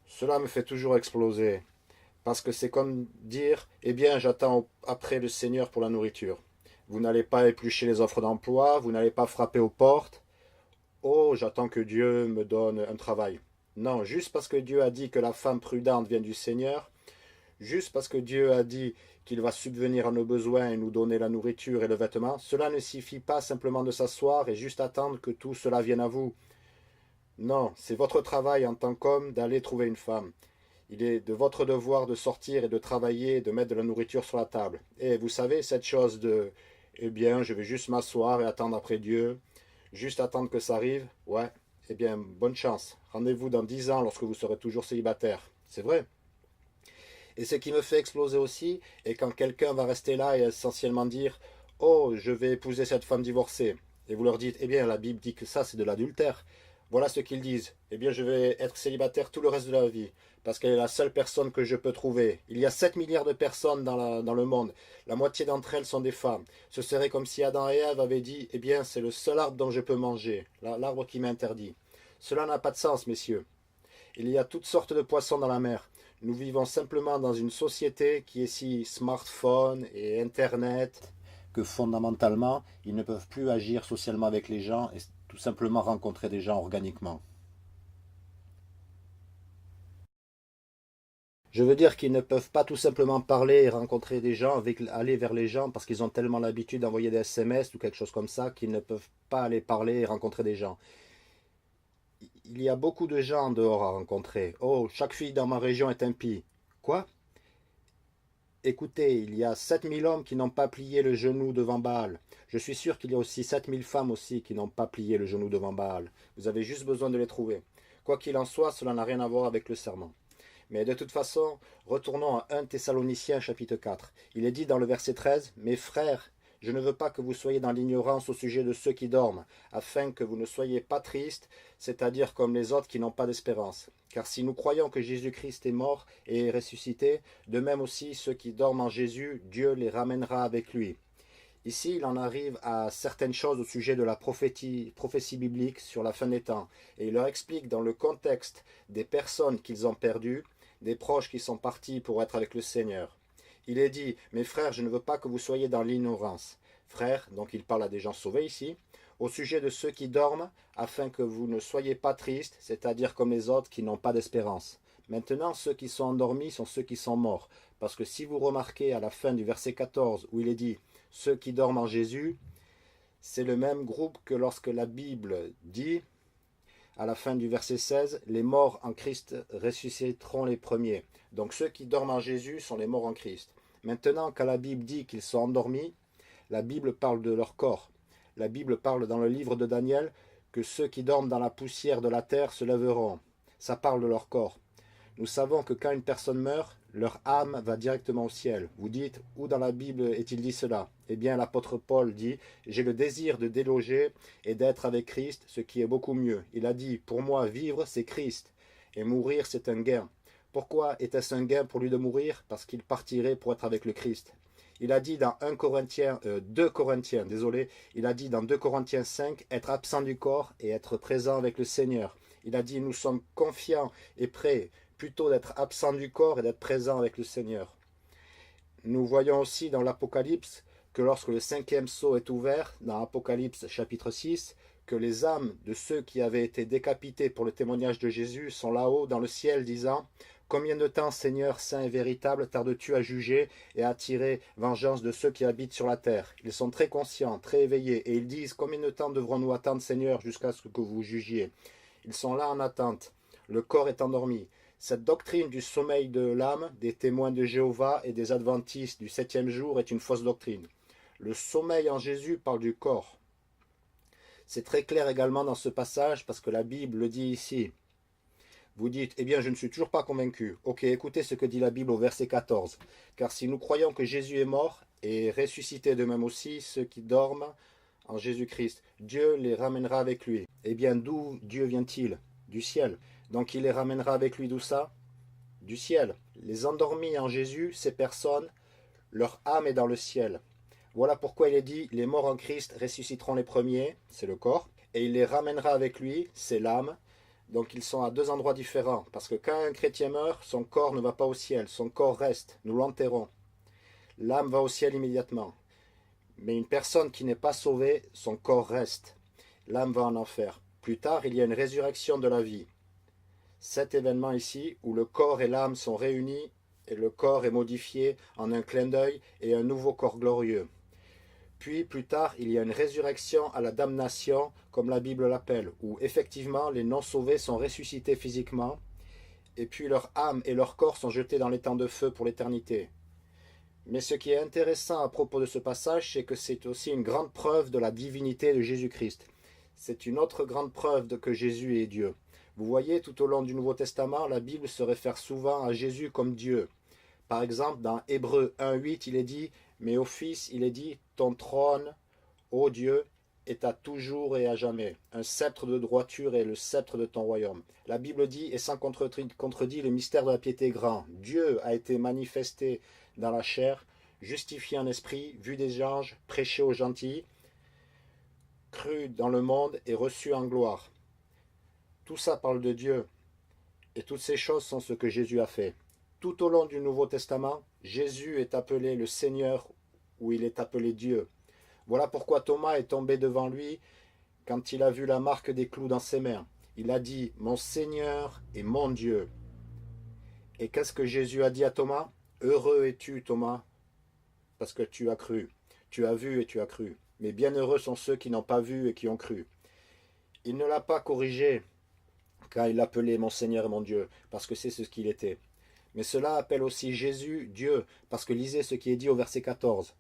Cela me fait toujours exploser, parce que c'est comme dire « eh bien j'attends après le Seigneur pour la nourriture ». Vous n'allez pas éplucher les offres d'emploi, vous n'allez pas frapper aux portes. « Oh, j'attends que Dieu me donne un travail ». Non, juste parce que Dieu a dit que la femme prudente vient du Seigneur, juste parce que Dieu a dit qu'il va subvenir à nos besoins et nous donner la nourriture et le vêtement, cela ne suffit pas simplement de s'asseoir et juste attendre que tout cela vienne à vous. Non, c'est votre travail en tant qu'homme d'aller trouver une femme. Il est de votre devoir de sortir et de travailler et de mettre de la nourriture sur la table. Et vous savez, cette chose de « eh bien, je vais juste m'asseoir et attendre après Dieu, juste attendre que ça arrive », ouais. Eh bien, bonne chance. Rendez-vous dans 10 ans lorsque vous serez toujours célibataire. C'est vrai. Et ce qui me fait exploser aussi est quand quelqu'un va rester là et essentiellement dire « oh, je vais épouser cette femme divorcée ». Et vous leur dites « eh bien, la Bible dit que ça, c'est de l'adultère ». Voilà ce qu'ils disent. « Eh bien, je vais être célibataire tout le reste de la vie, parce qu'elle est la seule personne que je peux trouver. Il y a 7 milliards de personnes dans le monde. La moitié d'entre elles sont des femmes. Ce serait comme si Adam et Ève avaient dit « eh bien, c'est le seul arbre dont je peux manger, l'arbre qui m'interdit ». Cela n'a pas de sens, messieurs. Il y a toutes sortes de poissons dans la mer. Nous vivons simplement dans une société qui est si smartphone et Internet que fondamentalement, ils ne peuvent plus agir socialement avec les gens et tout simplement rencontrer des gens organiquement. Je veux dire qu'ils ne peuvent pas tout simplement parler et rencontrer des gens, aller vers les gens parce qu'ils ont tellement l'habitude d'envoyer des SMS ou quelque chose comme ça qu'ils ne peuvent pas aller parler et rencontrer des gens. Il y a beaucoup de gens dehors à rencontrer. Oh, chaque fille dans ma région est impie. Quoi? Écoutez, il y a 7000 hommes qui n'ont pas plié le genou devant Baal. Je suis sûr qu'il y a aussi 7000 femmes aussi qui n'ont pas plié le genou devant Baal. Vous avez juste besoin de les trouver. Quoi qu'il en soit, cela n'a rien à voir avec le serment. Mais de toute façon, retournons à 1 Thessaloniciens chapitre 4. Il est dit dans le verset 13, « Mes frères, je ne veux pas que vous soyez dans l'ignorance au sujet de ceux qui dorment, afin que vous ne soyez pas tristes, c'est-à-dire comme les autres qui n'ont pas d'espérance. Car si nous croyons que Jésus-Christ est mort et est ressuscité, de même aussi ceux qui dorment en Jésus, Dieu les ramènera avec lui. » Ici, il en arrive à certaines choses au sujet de la prophétie biblique sur la fin des temps. Et il leur explique dans le contexte des personnes qu'ils ont perdues, des proches qui sont partis pour être avec le Seigneur. Il est dit, « Mes frères, je ne veux pas que vous soyez dans l'ignorance. » Frères, donc il parle à des gens sauvés ici, au sujet de ceux qui dorment, afin que vous ne soyez pas tristes, c'est-à-dire comme les autres qui n'ont pas d'espérance. Maintenant, ceux qui sont endormis sont ceux qui sont morts. Parce que si vous remarquez à la fin du verset 14, où il est dit « Ceux qui dorment en Jésus », c'est le même groupe que lorsque la Bible dit, à la fin du verset 16, « Les morts en Christ ressusciteront les premiers ». Donc ceux qui dorment en Jésus sont les morts en Christ. Maintenant, quand la Bible dit qu'ils sont endormis, la Bible parle de leur corps. La Bible parle dans le livre de Daniel que ceux qui dorment dans la poussière de la terre se lèveront. Ça parle de leur corps. Nous savons que quand une personne meurt, leur âme va directement au ciel. Vous dites, où dans la Bible est-il dit cela? Eh bien, l'apôtre Paul dit, j'ai le désir de déloger et d'être avec Christ, ce qui est beaucoup mieux. Il a dit, pour moi, vivre, c'est Christ, et mourir, c'est un gain. Pourquoi était-ce un gain pour lui de mourir? Parce qu'il partirait pour être avec le Christ. Il a dit dans 2 Corinthiens, désolé, il a dit dans 2 Corinthiens 5, être absent du corps et être présent avec le Seigneur. Il a dit, nous sommes confiants et prêts plutôt d'être absent du corps et d'être présent avec le Seigneur. Nous voyons aussi dans l'Apocalypse que lorsque le 5e sceau est ouvert, dans Apocalypse chapitre 6, que les âmes de ceux qui avaient été décapités pour le témoignage de Jésus sont là-haut dans le ciel, disant « Combien de temps, Seigneur saint et véritable, tardes-tu à juger et à tirer vengeance de ceux qui habitent sur la terre ?» Ils sont très conscients, très éveillés, et ils disent « Combien de temps devrons-nous attendre, Seigneur, jusqu'à ce que vous jugiez ?» Ils sont là en attente. Le corps est endormi. Cette doctrine du sommeil de l'âme, des témoins de Jéhovah et des adventistes du 7e jour est une fausse doctrine. Le sommeil en Jésus parle du corps. C'est très clair également dans ce passage parce que la Bible le dit ici. Vous dites, eh bien je ne suis toujours pas convaincu. Ok, écoutez ce que dit la Bible au verset 14. Car si nous croyons que Jésus est mort et ressuscité de même aussi ceux qui dorment en Jésus-Christ, Dieu les ramènera avec lui. Eh bien d'où Dieu vient-il? Du ciel. Donc il les ramènera avec lui d'où ça? Du ciel. Les endormis en Jésus, ces personnes, leur âme est dans le ciel. Voilà pourquoi il est dit, les morts en Christ ressusciteront les premiers, c'est le corps, et il les ramènera avec lui, c'est l'âme. Donc ils sont à 2 endroits différents, parce que quand un chrétien meurt, son corps ne va pas au ciel, son corps reste, nous l'enterrons. L'âme va au ciel immédiatement. Mais une personne qui n'est pas sauvée, son corps reste. L'âme va en enfer. Plus tard, il y a une résurrection de la vie. Cet événement ici, où le corps et l'âme sont réunis, et le corps est modifié en un clin d'œil et un nouveau corps glorieux. Puis, plus tard, il y a une résurrection à la damnation, comme la Bible l'appelle, où effectivement les non-sauvés sont ressuscités physiquement, et puis leur âme et leur corps sont jetés dans les temps de feu pour l'éternité. Mais ce qui est intéressant à propos de ce passage, c'est que c'est aussi une grande preuve de la divinité de Jésus-Christ. C'est une autre grande preuve que Jésus est Dieu. Vous voyez, tout au long du Nouveau Testament, la Bible se réfère souvent à Jésus comme Dieu. Par exemple, dans Hébreux 1,8, il est dit « Mais au Fils, il est dit « Ton trône, ô Dieu, est à toujours et à jamais. Un sceptre de droiture est le sceptre de ton royaume. » La Bible dit, et sans contredit, le mystère de la piété est grand. Dieu a été manifesté dans la chair, justifié en esprit, vu des anges, prêché aux gentils, cru dans le monde et reçu en gloire. Tout ça parle de Dieu. Et toutes ces choses sont ce que Jésus a fait. Tout au long du Nouveau Testament, Jésus est appelé le Seigneur ou il est appelé Dieu. Voilà pourquoi Thomas est tombé devant lui quand il a vu la marque des clous dans ses mains. Il a dit « Mon Seigneur et mon Dieu ». Et qu'est-ce que Jésus a dit à Thomas? « Heureux es-tu, Thomas, parce que tu as cru. Tu as vu et tu as cru. Mais bienheureux sont ceux qui n'ont pas vu et qui ont cru. » Il ne l'a pas corrigé quand il l'appelait mon Seigneur et mon Dieu, parce que c'est ce qu'il était. Mais cela appelle aussi Jésus Dieu, parce que lisez ce qui est dit au verset 14.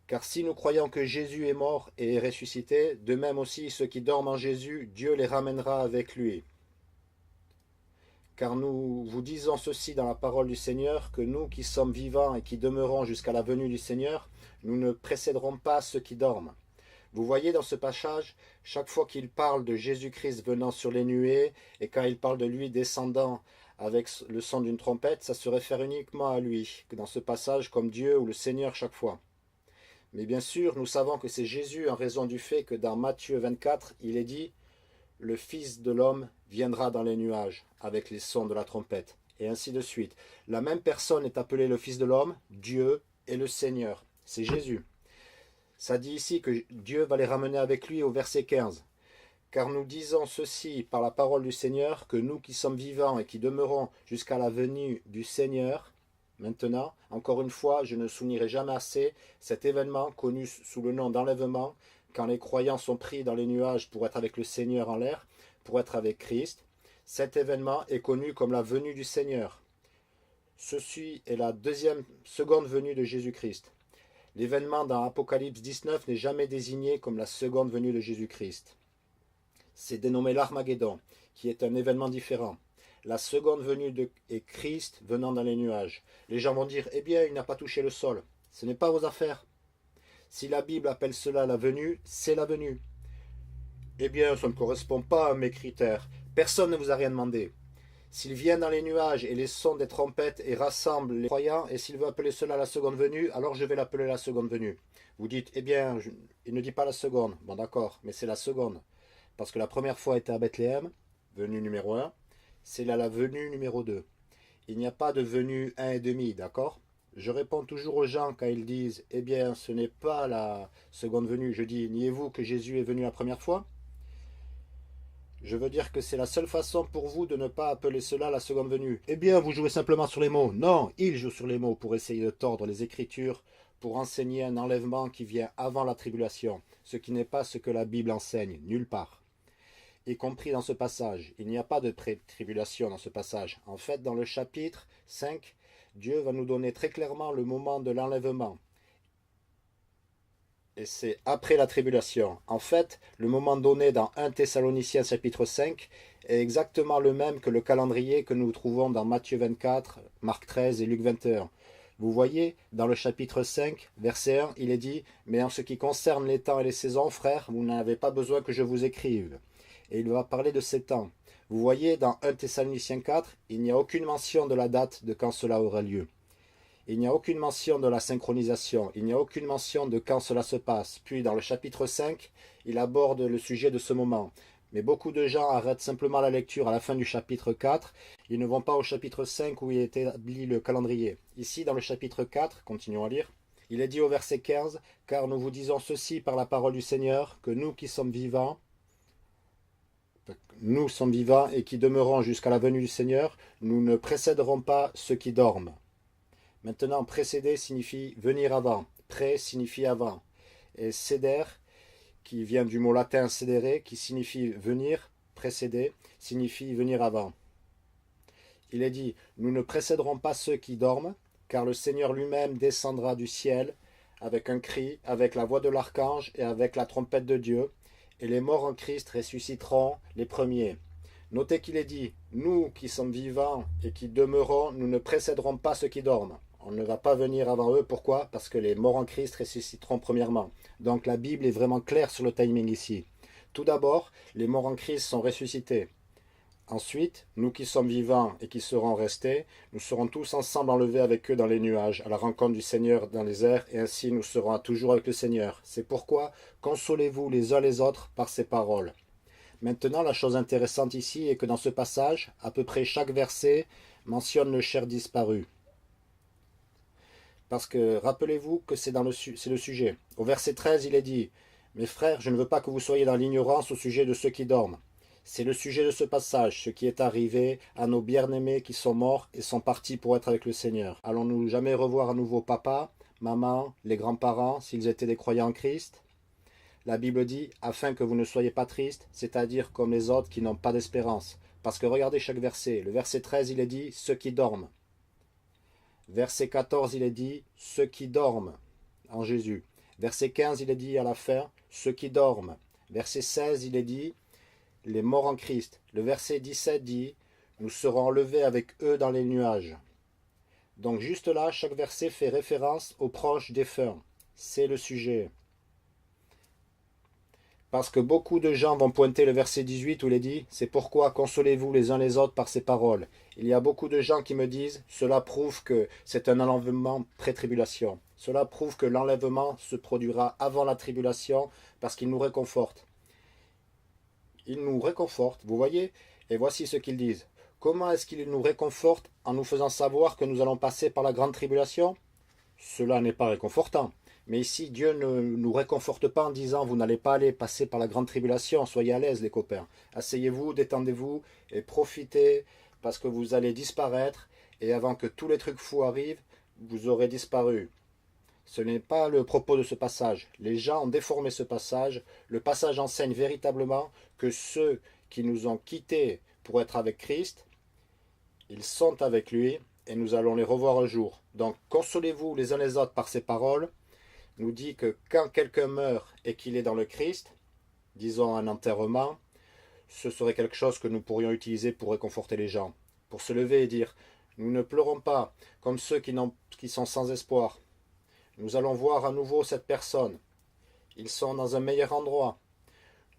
Car si nous croyons que Jésus est mort et est ressuscité, de même aussi ceux qui dorment en Jésus, Dieu les ramènera avec lui. Car nous vous disons ceci dans la parole du Seigneur, que nous qui sommes vivants et qui demeurons jusqu'à la venue du Seigneur, nous ne précéderons pas ceux qui dorment. Vous voyez dans ce passage, chaque fois qu'il parle de Jésus-Christ venant sur les nuées, et quand il parle de lui descendant avec le son d'une trompette, ça se réfère uniquement à lui, que dans ce passage comme Dieu ou le Seigneur chaque fois. Mais bien sûr, nous savons que c'est Jésus en raison du fait que dans Matthieu 24, il est dit « Le Fils de l'homme viendra dans les nuages avec les sons de la trompette. » Et ainsi de suite. La même personne est appelée le Fils de l'homme, Dieu et le Seigneur. C'est Jésus. Ça dit ici que Dieu va les ramener avec lui au verset 15. Car nous disons ceci par la parole du Seigneur, que nous qui sommes vivants et qui demeurons jusqu'à la venue du Seigneur, maintenant, encore une fois, je ne soulignerai jamais assez cet événement connu sous le nom d'enlèvement, quand les croyants sont pris dans les nuages pour être avec le Seigneur en l'air, pour être avec Christ. Cet événement est connu comme la venue du Seigneur. Ceci est la seconde venue de Jésus-Christ. L'événement dans Apocalypse 19 n'est jamais désigné comme la seconde venue de Jésus-Christ. C'est dénommé l'Armageddon, qui est un événement différent. La seconde venue est Christ venant dans les nuages. Les gens vont dire, eh bien, il n'a pas touché le sol. Ce n'est pas vos affaires. Si la Bible appelle cela la venue, c'est la venue. Eh bien, ça ne correspond pas à mes critères. Personne ne vous a rien demandé. S'il vient dans les nuages et les sons des trompettes et rassemble les croyants, et s'il veut appeler cela la seconde venue, alors je vais l'appeler la seconde venue. Vous dites, eh bien, il ne dit pas la seconde. Bon d'accord, mais c'est la seconde. Parce que la première fois était à Bethléem, venue numéro un, c'est là la venue numéro 2. Il n'y a pas de venue 1 et demi, d'accord? Je réponds toujours aux gens quand ils disent, eh bien, ce n'est pas la seconde venue. Je dis, niez-vous que Jésus est venu la première fois? Je veux dire que c'est la seule façon pour vous de ne pas appeler cela la seconde venue. Eh bien, vous jouez simplement sur les mots. Non, il joue sur les mots pour essayer de tordre les Écritures, pour enseigner un enlèvement qui vient avant la tribulation, ce qui n'est pas ce que la Bible enseigne, nulle part. Y compris dans ce passage. Il n'y a pas de tribulation dans ce passage. En fait, dans le chapitre 5, Dieu va nous donner très clairement le moment de l'enlèvement. Et c'est après la tribulation. En fait, le moment donné dans 1 Thessaloniciens chapitre 5 est exactement le même que le calendrier que nous trouvons dans Matthieu 24, Marc 13 et Luc 21. Vous voyez, dans le chapitre 5, verset 1, il est dit « Mais en ce qui concerne les temps et les saisons, frères, vous n'avez pas besoin que je vous écrive. » Et il va parler de ces temps. Vous voyez, dans 1 Thessaloniciens 4, il n'y a aucune mention de la date de quand cela aura lieu. Il n'y a aucune mention de la synchronisation, il n'y a aucune mention de quand cela se passe. Puis dans le chapitre 5, il aborde le sujet de ce moment. Mais beaucoup de gens arrêtent simplement la lecture à la fin du chapitre 4. Ils ne vont pas au chapitre 5 où il est établi le calendrier. Ici, dans le chapitre 4, continuons à lire, il est dit au verset 15, « Car nous vous disons ceci par la parole du Seigneur, que nous qui sommes vivants et qui demeurons jusqu'à la venue du Seigneur, nous ne précéderons pas ceux qui dorment. » Maintenant, précéder signifie venir avant. Pré signifie avant. Et céder, qui vient du mot latin cedere, qui signifie venir, précéder, signifie venir avant. Il est dit, nous ne précéderons pas ceux qui dorment, car le Seigneur lui-même descendra du ciel avec un cri, avec la voix de l'archange et avec la trompette de Dieu, et les morts en Christ ressusciteront les premiers. Notez qu'il est dit, nous qui sommes vivants et qui demeurons, nous ne précéderons pas ceux qui dorment. On ne va pas venir avant eux. Pourquoi? Parce que les morts en Christ ressusciteront premièrement. Donc la Bible est vraiment claire sur le timing ici. Tout d'abord, les morts en Christ sont ressuscités. Ensuite, nous qui sommes vivants et qui serons restés, nous serons tous ensemble enlevés avec eux dans les nuages, à la rencontre du Seigneur dans les airs, et ainsi nous serons toujours avec le Seigneur. C'est pourquoi consolez-vous les uns les autres par ces paroles. Maintenant, la chose intéressante ici est que dans ce passage, à peu près chaque verset mentionne le cher disparu. Parce que rappelez-vous que c'est le sujet. Au verset 13, il est dit « Mes frères, je ne veux pas que vous soyez dans l'ignorance au sujet de ceux qui dorment. » C'est le sujet de ce passage, ce qui est arrivé à nos bien-aimés qui sont morts et sont partis pour être avec le Seigneur. Allons-nous jamais revoir à nouveau papa, maman, les grands-parents, s'ils étaient des croyants en Christ? La Bible dit « Afin que vous ne soyez pas tristes, c'est-à-dire comme les autres qui n'ont pas d'espérance. » Parce que regardez chaque verset. Le verset 13, il est dit « Ceux qui dorment ». Verset 14, il est dit « Ceux qui dorment en Jésus ». Verset 15, il est dit à la fin « Ceux qui dorment ». Verset 16, il est dit « Les morts en Christ ». Le verset 17 dit « Nous serons enlevés avec eux dans les nuages ». Donc juste là, chaque verset fait référence aux proches défunts. C'est le sujet. Parce que beaucoup de gens vont pointer le verset 18 où il est dit « C'est pourquoi consolez-vous les uns les autres par ces paroles ». Il y a beaucoup de gens qui me disent « Cela prouve que c'est un enlèvement pré-tribulation ». Cela prouve que l'enlèvement se produira avant la tribulation parce qu'il nous réconforte. Il nous réconforte, vous voyez? Et voici ce qu'ils disent. Comment est-ce qu'il nous réconforte en nous faisant savoir que nous allons passer par la grande tribulation? Cela n'est pas réconfortant. Mais ici, Dieu ne nous réconforte pas en disant « Vous n'allez pas aller passer par la grande tribulation, soyez à l'aise les copains. Asseyez-vous, détendez-vous et profitez parce que vous allez disparaître et avant que tous les trucs fous arrivent, vous aurez disparu. » Ce n'est pas le propos de ce passage. Les gens ont déformé ce passage. Le passage enseigne véritablement que ceux qui nous ont quittés pour être avec Christ, ils sont avec lui et nous allons les revoir un jour. Donc consolez-vous les uns les autres par ces paroles. Nous dit que quand quelqu'un meurt et qu'il est dans le Christ, disons un enterrement, ce serait quelque chose que nous pourrions utiliser pour réconforter les gens. Pour se lever et dire, nous ne pleurons pas comme ceux qui sont sans espoir. Nous allons voir à nouveau cette personne. Ils sont dans un meilleur endroit.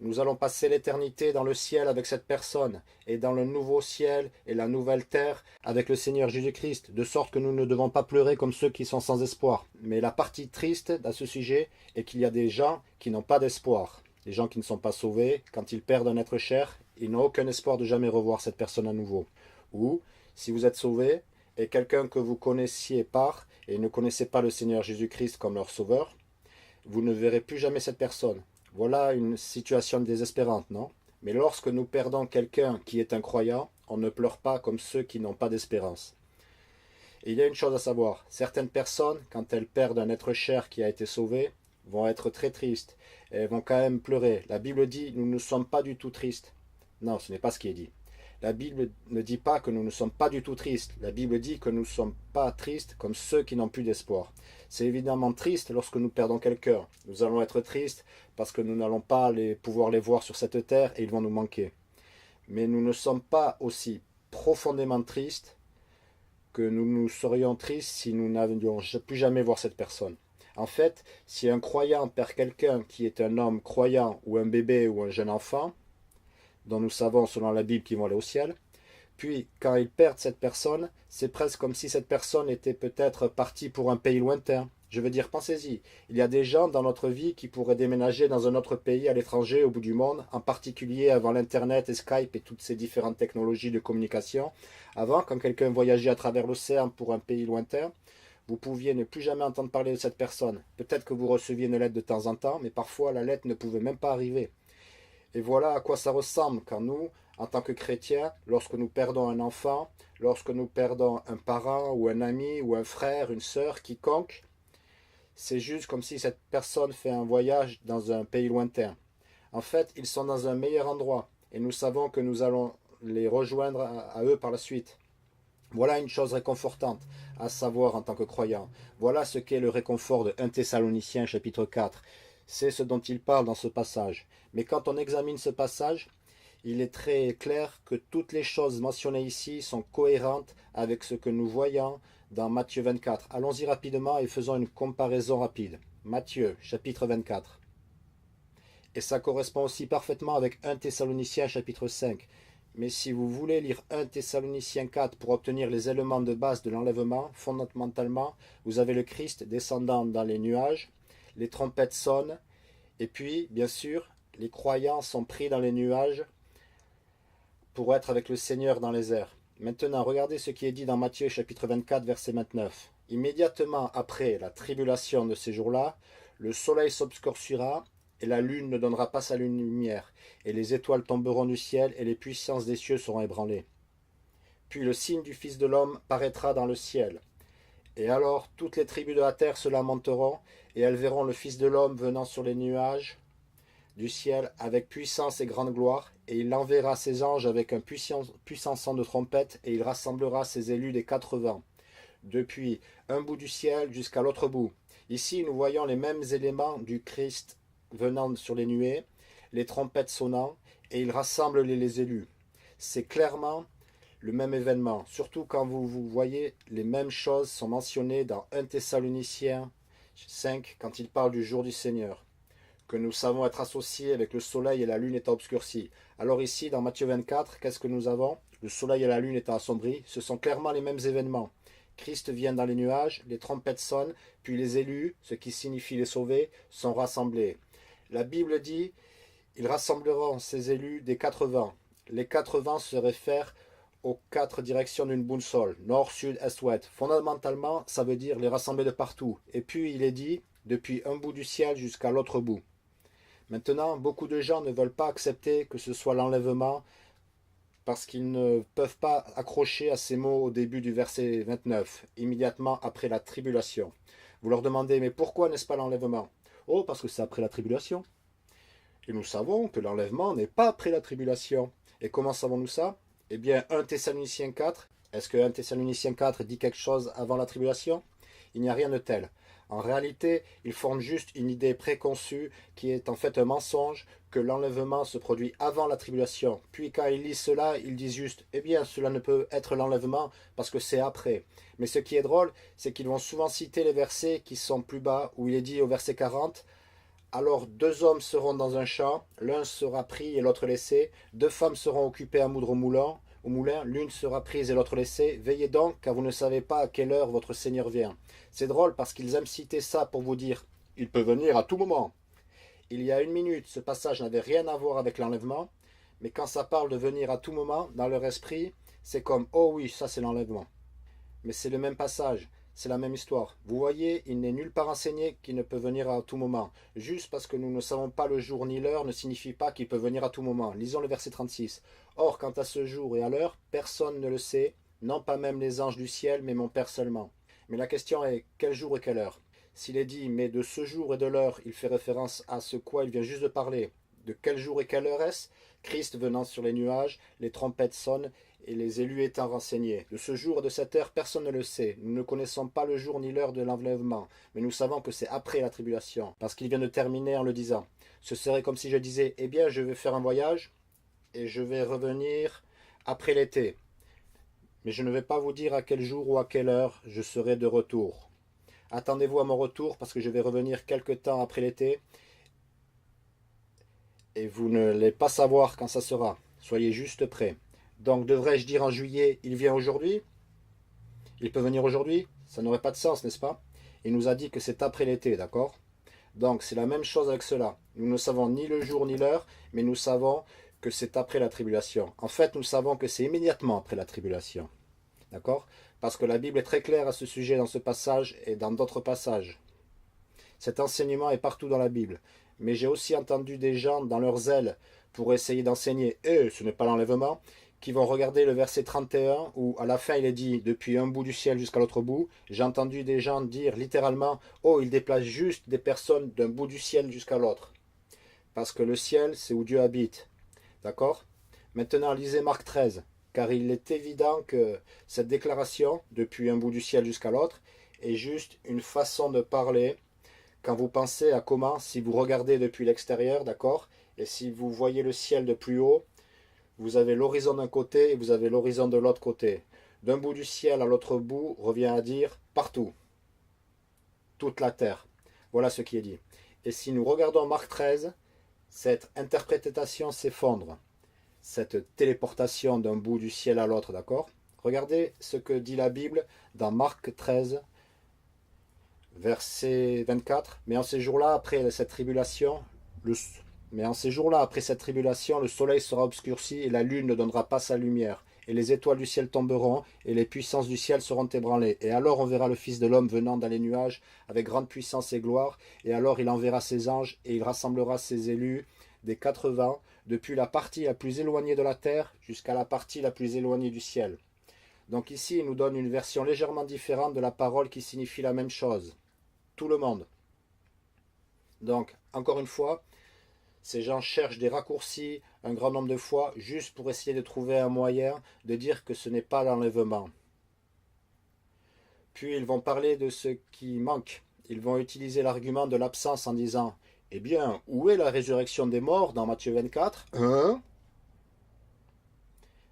Nous allons passer l'éternité dans le ciel avec cette personne, et dans le nouveau ciel et la nouvelle terre avec le Seigneur Jésus-Christ, de sorte que nous ne devons pas pleurer comme ceux qui sont sans espoir. Mais la partie triste à ce sujet est qu'il y a des gens qui n'ont pas d'espoir. Les gens qui ne sont pas sauvés, quand ils perdent un être cher, ils n'ont aucun espoir de jamais revoir cette personne à nouveau. Ou, si vous êtes sauvé, et quelqu'un que vous connaissiez part, et ne connaissez pas le Seigneur Jésus-Christ comme leur sauveur, vous ne verrez plus jamais cette personne. Voilà une situation désespérante, non? Mais lorsque nous perdons quelqu'un qui est un croyant, on ne pleure pas comme ceux qui n'ont pas d'espérance. Et il y a une chose à savoir, certaines personnes, quand elles perdent un être cher qui a été sauvé, vont être très tristes, et elles vont quand même pleurer. La Bible dit, nous ne sommes pas du tout tristes. Non, ce n'est pas ce qui est dit. La Bible ne dit pas que nous ne sommes pas du tout tristes. La Bible dit que nous ne sommes pas tristes comme ceux qui n'ont plus d'espoir. C'est évidemment triste lorsque nous perdons quelqu'un. Nous allons être tristes parce que nous n'allons pas pouvoir les voir sur cette terre et ils vont nous manquer. Mais nous ne sommes pas aussi profondément tristes que nous serions tristes si nous n'avions plus jamais voir cette personne. En fait, si un croyant perd quelqu'un qui est un homme croyant ou un bébé ou un jeune enfant, dont nous savons selon la Bible qu'ils vont aller au ciel, puis quand ils perdent cette personne, c'est presque comme si cette personne était peut-être partie pour un pays lointain. Je veux dire, pensez-y, il y a des gens dans notre vie qui pourraient déménager dans un autre pays à l'étranger, au bout du monde, en particulier avant l'Internet et Skype et toutes ces différentes technologies de communication. Avant, quand quelqu'un voyageait à travers l'océan pour un pays lointain, vous pouviez ne plus jamais entendre parler de cette personne. Peut-être que vous receviez une lettre de temps en temps, mais parfois la lettre ne pouvait même pas arriver. Et voilà à quoi ça ressemble quand nous, en tant que chrétiens, lorsque nous perdons un enfant, lorsque nous perdons un parent ou un ami ou un frère, une sœur, quiconque, c'est juste comme si cette personne fait un voyage dans un pays lointain. En fait, ils sont dans un meilleur endroit et nous savons que nous allons les rejoindre à eux par la suite. Voilà une chose réconfortante à savoir en tant que croyant. Voilà ce qu'est le réconfort de 1 Thessaloniciens chapitre 4. C'est ce dont il parle dans ce passage. Mais quand on examine ce passage, il est très clair que toutes les choses mentionnées ici sont cohérentes avec ce que nous voyons dans Matthieu 24. Allons-y rapidement et faisons une comparaison rapide. Matthieu chapitre 24. Et ça correspond aussi parfaitement avec 1 Thessaloniciens chapitre 5. Mais si vous voulez lire 1 Thessaloniciens 4 pour obtenir les éléments de base de l'enlèvement, fondamentalement, vous avez le Christ descendant dans les nuages, les trompettes sonnent, et puis, bien sûr, les croyants sont pris dans les nuages pour être avec le Seigneur dans les airs. Maintenant, regardez ce qui est dit dans Matthieu chapitre 24, verset 29. Immédiatement après la tribulation de ces jours-là, le soleil s'obscurcira, et la lune ne donnera pas sa lumière, et les étoiles tomberont du ciel, et les puissances des cieux seront ébranlées. Puis le signe du Fils de l'homme paraîtra dans le ciel. Et alors toutes les tribus de la terre se lamenteront, et elles verront le Fils de l'homme venant sur les nuages du ciel avec puissance et grande gloire, et il enverra ses anges avec un puissant son de trompette, et il rassemblera ses élus des 4 vents, depuis un bout du ciel jusqu'à l'autre bout. Ici, nous voyons les mêmes éléments du Christ venant sur les nuées, les trompettes sonnant, et il rassemble les élus. C'est clairement le même événement, surtout quand vous voyez les mêmes choses sont mentionnées dans 1 Thessaloniciens 5, quand il parle du jour du Seigneur, que nous savons être associés avec le soleil et la lune étant obscurcis. Alors ici, dans Matthieu 24, qu'est-ce que nous avons? Le soleil et la lune étant assombris, ce sont clairement les mêmes événements. Christ vient dans les nuages, les trompettes sonnent, puis les élus, ce qui signifie les sauvés, sont rassemblés. La Bible dit, ils rassembleront ces élus des 4 vents. Les 4 vents se réfèrent aux 4 directions d'une boussole, nord, sud, est, ouest. Fondamentalement, ça veut dire les rassembler de partout. Et puis il est dit, depuis un bout du ciel jusqu'à l'autre bout. Maintenant, beaucoup de gens ne veulent pas accepter que ce soit l'enlèvement parce qu'ils ne peuvent pas accrocher à ces mots au début du verset 29, immédiatement après la tribulation. Vous leur demandez, mais pourquoi n'est-ce pas l'enlèvement? Oh, parce que c'est après la tribulation. Et nous savons que l'enlèvement n'est pas après la tribulation. Et comment savons-nous ça? Eh bien, 1 Thessaloniciens 4, est-ce que 1 Thessaloniciens 4 dit quelque chose avant la tribulation? Il n'y a rien de tel. En réalité, ils forment juste une idée préconçue qui est en fait un mensonge, que l'enlèvement se produit avant la tribulation. Puis quand ils lisent cela, ils disent juste, eh bien, cela ne peut être l'enlèvement parce que c'est après. Mais ce qui est drôle, c'est qu'ils vont souvent citer les versets qui sont plus bas, où il est dit au verset 40, Alors 2 hommes seront dans un champ, l'un sera pris et l'autre laissé. 2 femmes seront occupées à moudre au moulin, l'une sera prise et l'autre laissée. Veillez donc, car vous ne savez pas à quelle heure votre Seigneur vient. C'est drôle parce qu'ils aiment citer ça pour vous dire, il peut venir à tout moment. Il y a 1 minute, ce passage n'avait rien à voir avec l'enlèvement, mais quand ça parle de venir à tout moment, dans leur esprit, c'est comme, oh oui, ça c'est l'enlèvement. Mais c'est le même passage, c'est la même histoire. Vous voyez, il n'est nulle part enseigné qu'il ne peut venir à tout moment. Juste parce que nous ne savons pas le jour ni l'heure ne signifie pas qu'il peut venir à tout moment. Lisons le verset 36. Or, quant à ce jour et à l'heure, personne ne le sait, non pas même les anges du ciel, mais mon Père seulement. Mais la question est, quel jour et quelle heure? S'il est dit, mais de ce jour et de l'heure, il fait référence à ce quoi il vient juste de parler. De quel jour et quelle heure est-ce? Christ venant sur les nuages, les trompettes sonnent, et les élus étant renseignés. De ce jour et de cette heure, personne ne le sait. Nous ne connaissons pas le jour ni l'heure de l'enlèvement, mais nous savons que c'est après la tribulation, parce qu'il vient de terminer en le disant. Ce serait comme si je disais, eh bien, je vais faire un voyage, et je vais revenir après l'été. Mais je ne vais pas vous dire à quel jour ou à quelle heure je serai de retour. Attendez-vous à mon retour, parce que je vais revenir quelque temps après l'été, et vous n'allez pas savoir quand ça sera. Soyez juste prêts. Donc devrais-je dire en juillet, il vient aujourd'hui? Il peut venir aujourd'hui? Ça n'aurait pas de sens, n'est-ce pas? Il nous a dit que c'est après l'été, d'accord? Donc c'est la même chose avec cela. Nous ne savons ni le jour ni l'heure, mais nous savons que c'est après la tribulation. En fait, nous savons que c'est immédiatement après la tribulation. D'accord? Parce que la Bible est très claire à ce sujet dans ce passage et dans d'autres passages. Cet enseignement est partout dans la Bible. Mais j'ai aussi entendu des gens, dans leur zèle, pour essayer d'enseigner, ce n'est pas l'enlèvement, qui vont regarder le verset 31, où à la fin il est dit, depuis un bout du ciel jusqu'à l'autre bout. J'ai entendu des gens dire littéralement, oh, il déplace juste des personnes d'un bout du ciel jusqu'à l'autre. Parce que le ciel, c'est où Dieu habite. D'accord? Maintenant, lisez Marc 13, car il est évident que cette déclaration, depuis un bout du ciel jusqu'à l'autre, est juste une façon de parler quand vous pensez à comment, si vous regardez depuis l'extérieur, d'accord, et si vous voyez le ciel de plus haut, vous avez l'horizon d'un côté et vous avez l'horizon de l'autre côté. D'un bout du ciel à l'autre bout revient à dire partout, toute la terre. Voilà ce qui est dit. Et si nous regardons Marc 13, cette interprétation s'effondre, cette téléportation d'un bout du ciel à l'autre, d'accord? Regardez ce que dit la Bible dans Marc 13, verset 24. Mais en ces jours-là, après cette tribulation, le soleil sera obscurci et la lune ne donnera pas sa lumière. Et les étoiles du ciel tomberont et les puissances du ciel seront ébranlées. Et alors on verra le Fils de l'homme venant dans les nuages avec grande puissance et gloire. Et alors il enverra ses anges et il rassemblera ses élus des 4 vents, depuis la partie la plus éloignée de la terre jusqu'à la partie la plus éloignée du ciel. Donc ici, il nous donne une version légèrement différente de la parole qui signifie la même chose. Tout le monde. Donc, encore une fois, ces gens cherchent des raccourcis un grand nombre de fois juste pour essayer de trouver un moyen de dire que ce n'est pas l'enlèvement. Puis ils vont parler de ce qui manque. Ils vont utiliser l'argument de l'absence en disant « Eh bien, où est la résurrection des morts dans Matthieu 24 ?» Hein?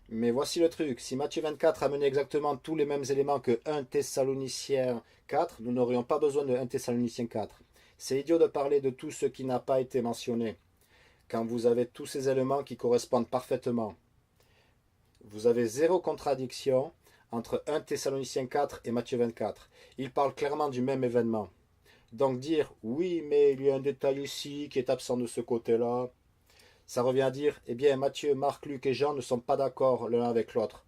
Mais voici le truc, si Matthieu 24 amenait exactement tous les mêmes éléments que 1 Thessaloniciens 4, nous n'aurions pas besoin de 1 Thessaloniciens 4. C'est idiot de parler de tout ce qui n'a pas été mentionné, quand vous avez tous ces éléments qui correspondent parfaitement. Vous avez zéro contradiction entre 1 Thessaloniciens 4 et Matthieu 24. Ils parlent clairement du même événement. Donc dire, oui, mais il y a un détail ici qui est absent de ce côté-là, ça revient à dire, eh bien, Matthieu, Marc, Luc et Jean ne sont pas d'accord l'un avec l'autre.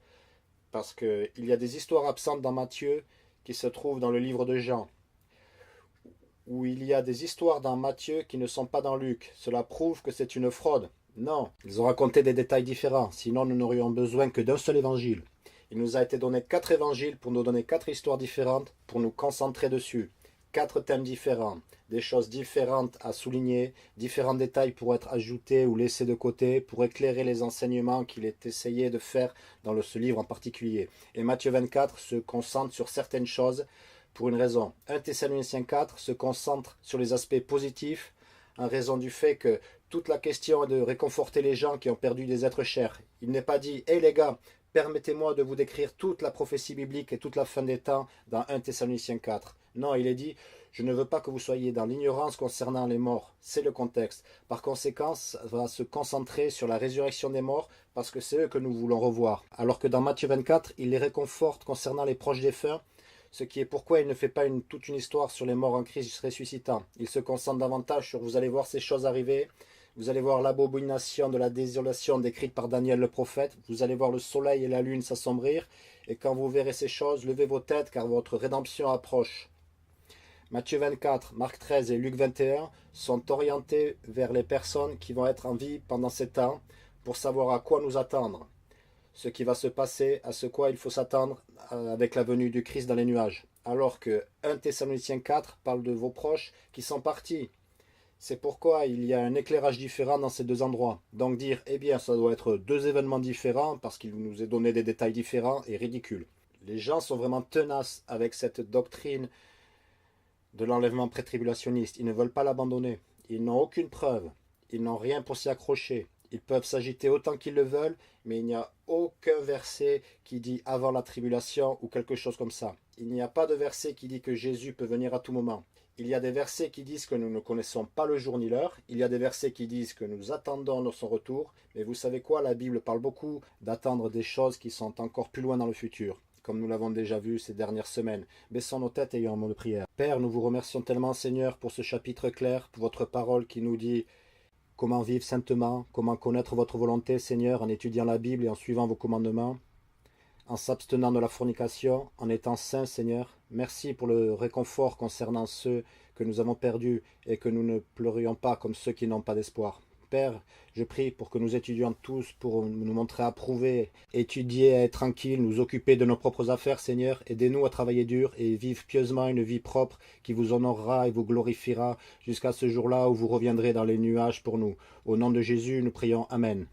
Parce qu'il y a des histoires absentes dans Matthieu qui se trouvent dans le livre de Jean. Ou il y a des histoires dans Matthieu qui ne sont pas dans Luc. Cela prouve que c'est une fraude. Non, ils ont raconté des détails différents, sinon nous n'aurions besoin que d'un seul évangile. Il nous a été donné 4 évangiles pour nous donner 4 histoires différentes, pour nous concentrer dessus. 4 thèmes différents, des choses différentes à souligner, différents détails pour être ajoutés ou laissés de côté, pour éclairer les enseignements qu'il est essayé de faire dans ce livre en particulier. Et Matthieu 24 se concentre sur certaines choses pour une raison. 1 Thessaloniciens 4 se concentre sur les aspects positifs, en raison du fait que toute la question est de réconforter les gens qui ont perdu des êtres chers. Il n'est pas dit « Hé les gars, permettez-moi de vous décrire toute la prophétie biblique et toute la fin des temps dans 1 Thessaloniciens 4. Non, il est dit, je ne veux pas que vous soyez dans l'ignorance concernant les morts. C'est le contexte. Par conséquent, ça va se concentrer sur la résurrection des morts parce que c'est eux que nous voulons revoir. Alors que dans Matthieu 24, il les réconforte concernant les proches défunts, ce qui est pourquoi il ne fait pas toute une histoire sur les morts en Christ ressuscitant. Il se concentre davantage sur vous allez voir ces choses arriver, vous allez voir l'abomination de la désolation décrite par Daniel le prophète, vous allez voir le soleil et la lune s'assombrir, et quand vous verrez ces choses, levez vos têtes car votre rédemption approche. Matthieu 24, Marc 13 et Luc 21 sont orientés vers les personnes qui vont être en vie pendant ces temps pour savoir à quoi nous attendre, ce qui va se passer, à ce quoi il faut s'attendre avec la venue du Christ dans les nuages. Alors que 1 Thessaloniciens 4 parle de vos proches qui sont partis. C'est pourquoi il y a un éclairage différent dans ces deux endroits. Donc dire, eh bien, ça doit être deux événements différents parce qu'il nous est donné des détails différents est ridicule. Les gens sont vraiment tenaces avec cette doctrine de l'enlèvement pré-tribulationniste. Ils ne veulent pas l'abandonner. Ils n'ont aucune preuve. Ils n'ont rien pour s'y accrocher. Ils peuvent s'agiter autant qu'ils le veulent, mais il n'y a aucun verset qui dit avant la tribulation ou quelque chose comme ça. Il n'y a pas de verset qui dit que Jésus peut venir à tout moment. Il y a des versets qui disent que nous ne connaissons pas le jour ni l'heure. Il y a des versets qui disent que nous attendons son retour. Mais vous savez quoi, la Bible parle beaucoup d'attendre des choses qui sont encore plus loin dans le futur, comme nous l'avons déjà vu ces dernières semaines. Baissons nos têtes et ayons un mot de prière. Père, nous vous remercions tellement, Seigneur, pour ce chapitre clair, pour votre parole qui nous dit comment vivre saintement, comment connaître votre volonté, Seigneur, en étudiant la Bible et en suivant vos commandements, en s'abstenant de la fornication, en étant saint, Seigneur. Merci pour le réconfort concernant ceux que nous avons perdus et que nous ne pleurions pas comme ceux qui n'ont pas d'espoir. Père, je prie pour que nous étudions tous, pour nous montrer approuver, étudier, être tranquilles, nous occuper de nos propres affaires, Seigneur. Aidez-nous à travailler dur et vivre pieusement une vie propre qui vous honorera et vous glorifiera jusqu'à ce jour-là où vous reviendrez dans les nuages pour nous. Au nom de Jésus, nous prions. Amen.